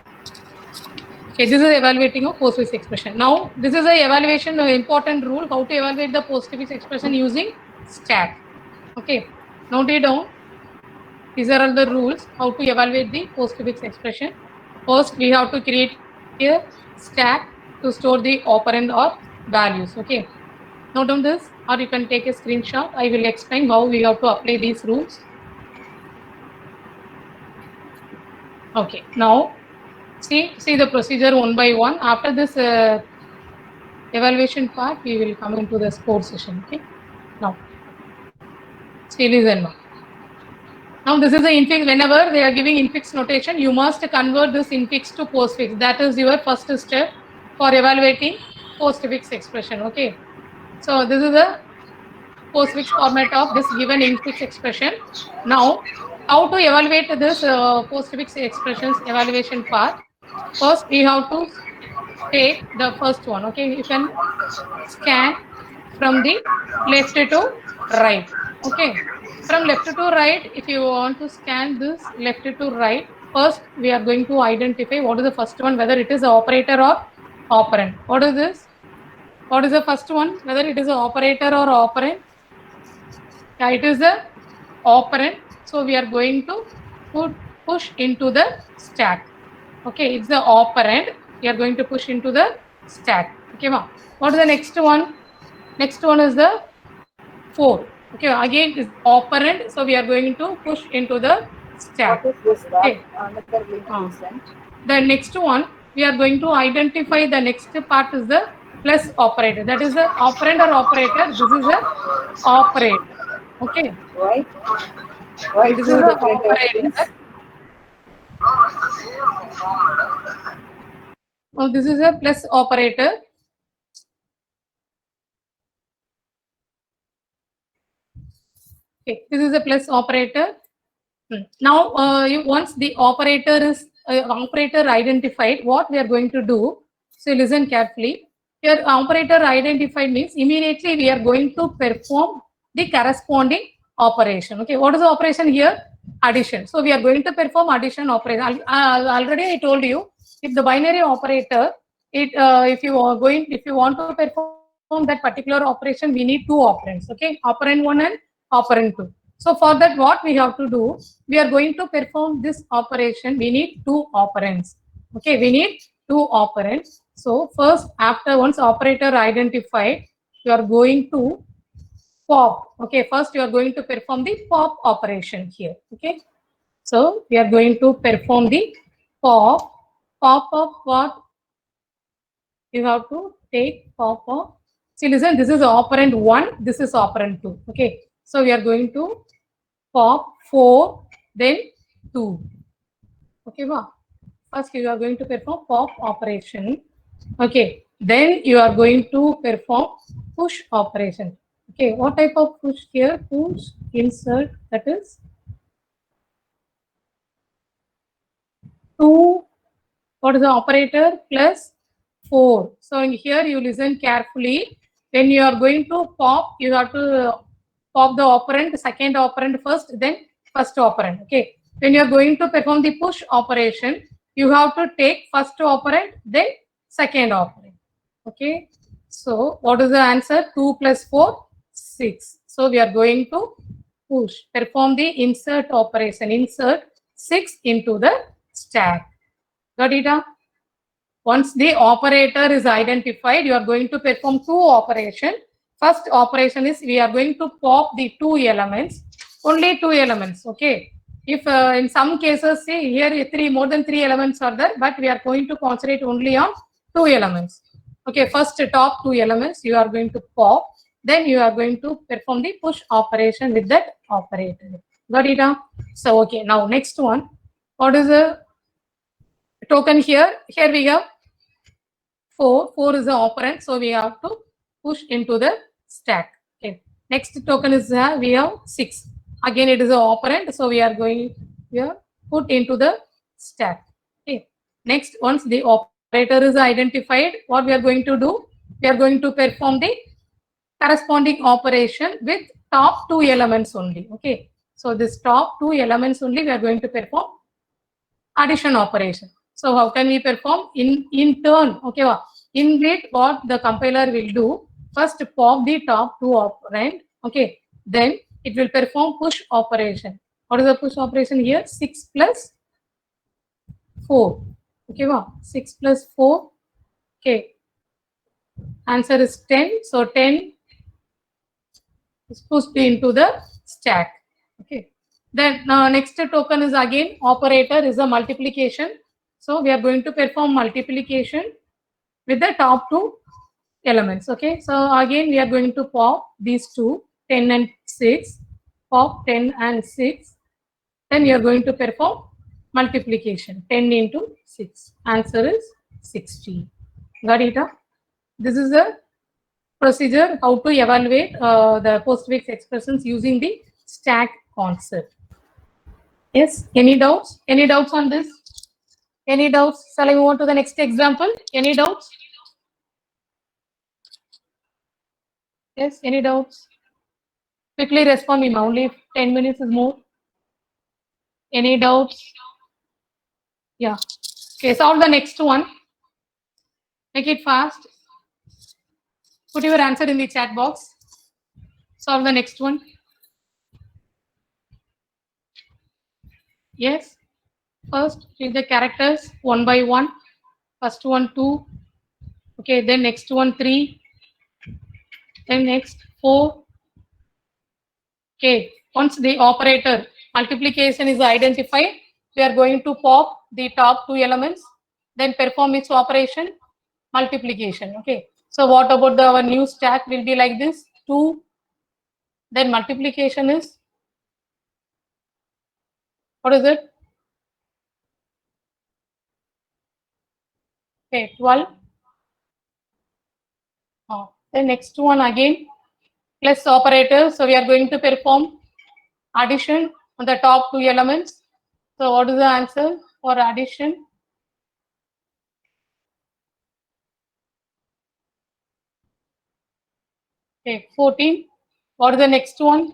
Okay, this is evaluating of postfix expression. Now, this is a evaluation important rule how to evaluate the postfix expression using stack. Okay, note it down. These are all the rules how to evaluate the postfix expression. First, we have to create a stack to store the operand or values. Okay, note on this. or you can take a screenshot. I will explain how we have to apply these rules. Okay, now see the procedure one by one. After this evaluation part, we will come into the score session. Okay, now see, listen now. Now this is the infix. Whenever they are giving infix notation, you must convert this infix to postfix. That is your first step for evaluating postfix expression. Okay, so this is the postfix format of this given infix expression. Now, how to evaluate this postfix expressions evaluation part? First, we have to take the first one. Okay, you can scan from the left to right. Okay, from left to right, if you want to scan this left to right, first we are going to identify what is the first one, whether it is an operator or operand. What is this? What is the first one? Whether it is an operator or operand? Yeah, it is a operand. So we are going to push into the stack. Okay, it's the operand. We are going to push into the stack. Okay, ma. What is the next one? Next one is the 4. Okay, again is operand. So we are going to push into the stack. What is this? Okay. Another link you sent. The next one, we are going to identify the next part is the plus operator. That is the operand or operator. This is the operator. Okay. Why? Why This two is the different operator. things? Oh, this is a plus operator. Okay, this is a plus operator. Now, once the operator is operator identified, what we are going to do? So listen carefully. Here, operator identified means immediately we are going to perform the corresponding operation. Okay, what is the operation here? Addition. So we are going to perform addition operation. Already I told you, if the binary operator, if you want to perform that particular operation, we need two operands. Okay, operand 1 and operand 2. So for that, what we have to do, we are going to perform this operation. We need two operands. Okay, we need two operands. So first, after once operator identified, you are going to pop. Okay, first you are going to perform the pop operation here. Okay, so we are going to perform the pop. Pop of what? You have to take pop of. See, listen, this is operand 1, this is operand 2. Okay, so we are going to pop 4, then 2. Okay, wow. First you are going to perform pop operation. Okay, then you are going to perform push operation. Okay, what type of push here? Push, insert, that is 2. What is the operator? Plus 4. So in here you listen carefully. When you are going to pop, you have to pop the operand, second operand first, then first operand. Okay. When you are going to perform the push operation, you have to take first operand, then second operand. Okay. So what is the answer? 2 plus 4, 6. So we are going to push, perform the insert operation, insert 6 into the stack. Got it? Once the operator is identified, you are going to perform two operations. First operation is we are going to pop the 2 elements, only 2 elements. Okay. If in some cases, see here more than 3 elements are there, but we are going to concentrate only on 2 elements. Okay, first top 2 elements you are going to pop, then you are going to perform the push operation with that operator. Got it? So okay, now next one. What is the token here? Here we have 4. 4 is the operand, so we have to push into the stack. Okay. Next token is we have 6. Again, it is an operand, so we are going here put into the stack. Okay. Next, once the operator is identified, what we are going to do? We are going to perform the corresponding operation with top 2 elements only. Okay. So this top 2 elements only we are going to perform addition operation. So how can we perform in turn? Okay, in it what the compiler will do, first pop the top 2 operand. Okay, then it will perform push operation. What is the push operation here? 6 plus 4. Okay, 6 plus 4. Okay, answer is 10. So 10 is pushed into the stack. Okay. Then next token is again operator is a multiplication. So we are going to perform multiplication with the top two elements. Okay. So again we are going to pop these two, 10 and 6, pop 10 and 6. Then you are going to perform multiplication. 10 into 6. Answer is 16. Got it? This is the procedure how to evaluate the postfix expressions using the stack concept. Yes, any doubts? Any doubts on this? Any doubts? Shall I move on to the next example? Any doubts? Yes, any doubts? Quickly respond me, only if 10 minutes is more. Any doubts? Yeah. Okay, solve the next one. Make it fast. Put your answer in the chat box. Solve the next one. Yes. First, read the characters one by one. First one 2. Okay, then next one 3. Then next 4. Okay, once the operator multiplication is identified, we are going to pop the top two elements, then perform its operation, multiplication. Okay, so what about our new stack will be like this? 2, then multiplication is, what is it? Okay, 12. Then next one again, plus operator. So we are going to perform addition on the top two elements. So what is the answer for addition? Okay, 14. What is the next one?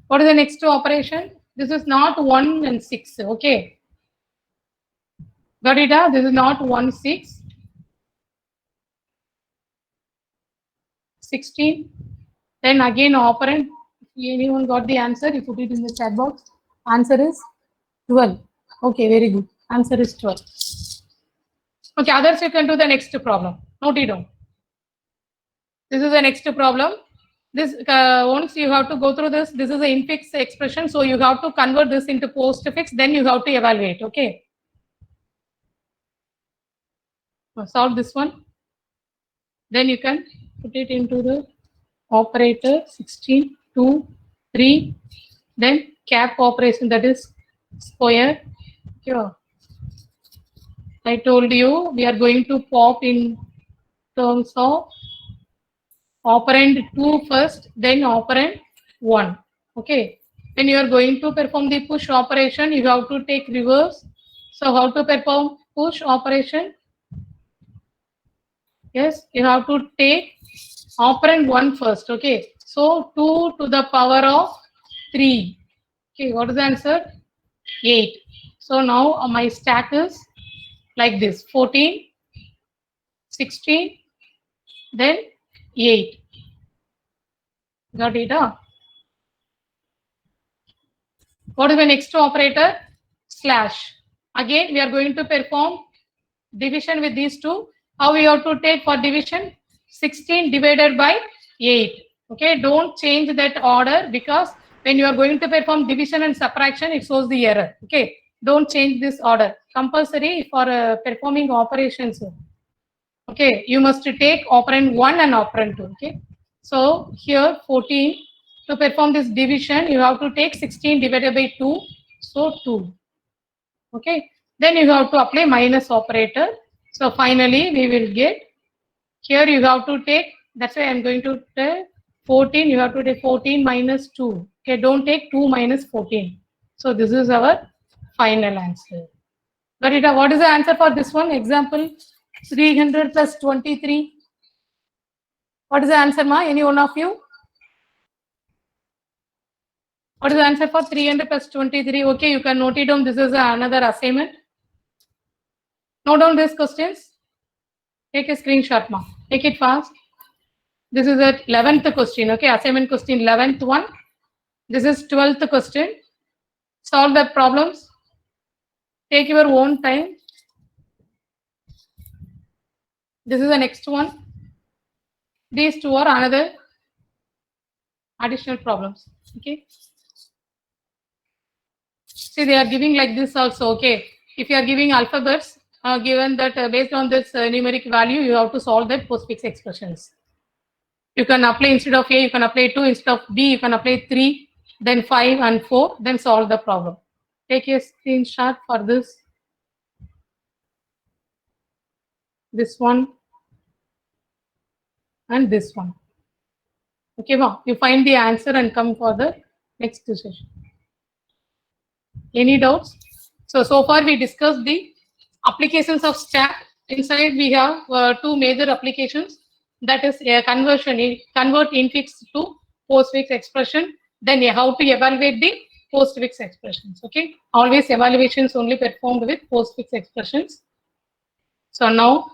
What is the next operation? This is not 1 and 6. Okay. Got it? This is not 1, 6. 16. Then again operand. If anyone got the answer, you put it in the chat box. Answer is 12. Okay, very good. Answer is 12. Okay, others you can do the next problem. Note it down. This is the next problem. This once you have to go through this. This is an infix expression, so you have to convert this into postfix. Then you have to evaluate. Okay. Solve this one. Then you can put it into the operator 16, 2, 3. Then cap operation, that is square. Here. I told you we are going to pop in terms of operand 2 first, then operand 1. Okay. When you are going to perform the push operation, you have to take reverse. So how to perform push operation? Yes, you have to take operand 1 first. Okay. So 2 to the power of 3. Okay, what is the answer? 8. So now my stack is like this: 14, 16, then 8. Got it? What is the next operator? Slash. Again, we are going to perform division with these two. How we have to take for division? 16 divided by 8. Okay, don't change that order, because when you are going to perform division and subtraction, it shows the error. Okay, don't change this order. Compulsory for performing operations. Okay, you must take operand 1 and operand 2. Okay, so here 14, to perform this division, you have to take 16 divided by 2, so 2. Okay, then you have to apply minus operator. So finally we will get, here you have to take, that's why I am going to take 14, you have to take 14 minus 2. Okay, don't take 2 minus 14. So this is our final answer. Got it? What is the answer for this one? Example 300 plus 23. What is the answer, ma? Any one of you? What is the answer for 300 plus 23? Okay, you can note it down. This is another assignment. Note down these questions. Take a screenshot, ma. Take it fast. This is the 11th question. Okay, assignment question 11th one. This is 12th question. Solve the problems. Take your own time. This is the next one. These two are another additional problems. Okay. See, they are giving like this also. Okay. If you are giving alphabets, given that based on this numeric value, you have to solve the postfix expressions. You can apply instead of A, you can apply 2, instead of B, you can apply 3, then 5 and 4, then solve the problem. Take a screenshot for this. This one and this one. Okay, well, you find the answer and come for the next session. Any doubts? So far we discussed the applications of stack. Inside we have two major applications. That is a conversion, convert infix to postfix expression. Then how to evaluate the postfix expressions. Okay, always evaluations only performed with postfix expressions. So now,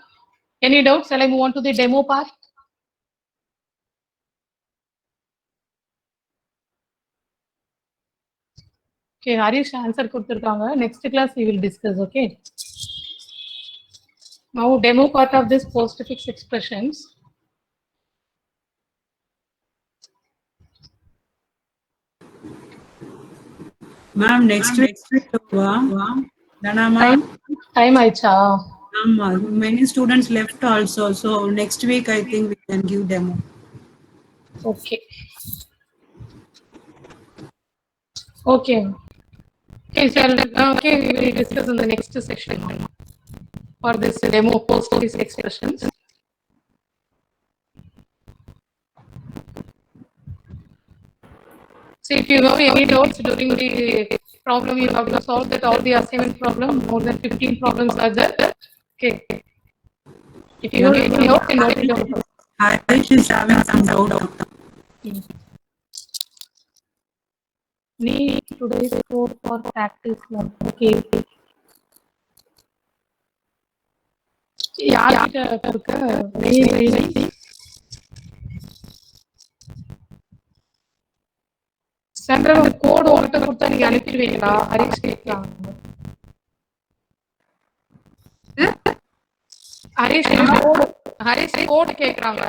any doubts? Shall I move on to the demo part? Okay, Harish answer kuduthirukanga. Next class we will discuss. Okay. Now demo part of this postfix expressions. Ma'am, next week, Dana ma'am. Time aicha. Many students left also, so next week I think we can give demo. Okay. Okay. Okay, okay, we will discuss in the next section for this demo postfix expressions. So if you have any doubts during the problem, you have to solve that all the assignment problem. More than 15 problems are there. Okay. If you have any doubt, then note it down. Harish is having some doubt. Need today's code for practice one. Okay. யார்கிட்ட கொடுக்க central கோடு உங்கள்கிட்ட கொடுத்தா நீங்க அனுப்பிடுவீங்களா? ஹரிஷ் கேட்கலாம். ஹரிஷ் கோடு கேக்குறாங்க.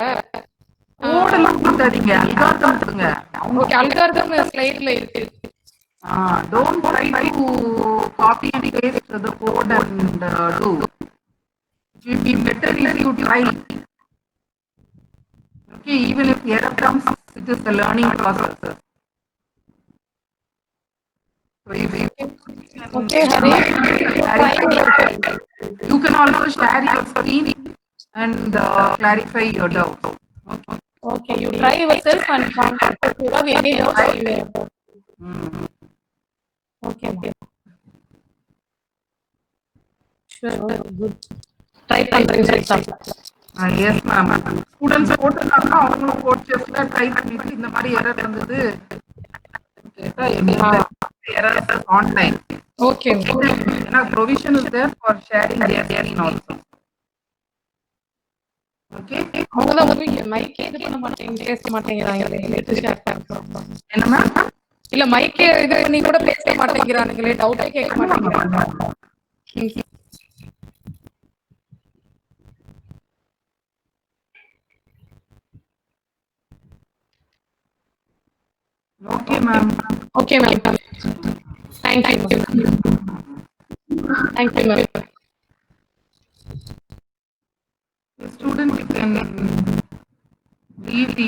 கோடெல்லாம் கொடுத்தாதீங்க, algorithm கொடுங்க. Okay, algorithm ஸ்லைட்ல இருக்கு. Don't try to copy and paste the code and do. It will be better if you try. Okay, even if error comes, it is the learning process. So if you Okay, Harish. you can also share your screen and clarify your doubts. Okay, you try yourself and contact if you have any doubts. Okay, ma'am. Sure, good. Try பண்றேன் sir. Yes ma'am. Students போட்டுட்டாங்கன்னா அவங்களும் code செஸ்ல try பண்ணிட்டு இந்த மாதிரி error வந்தது கேட்டா error on time. Okay. ஏன்னா provision is there for sharing their screen also. Okay. அவங்கதான் வந்து மைக் இது பண்ண மாட்டேங்க, பேச மாட்டேங்கிறாங்களே, எடுத்து ஷேர் பண்றோம். என்ன மேம்? இல்ல மைக் இது நீ கூட பேச மாட்டேங்கிறானுங்களே, டவுட்டே கேட்க மாட்டேங்கிறாங்க. Okay ma'am. Okay ma'am. Thank you. Thank you ma'am. The student can read the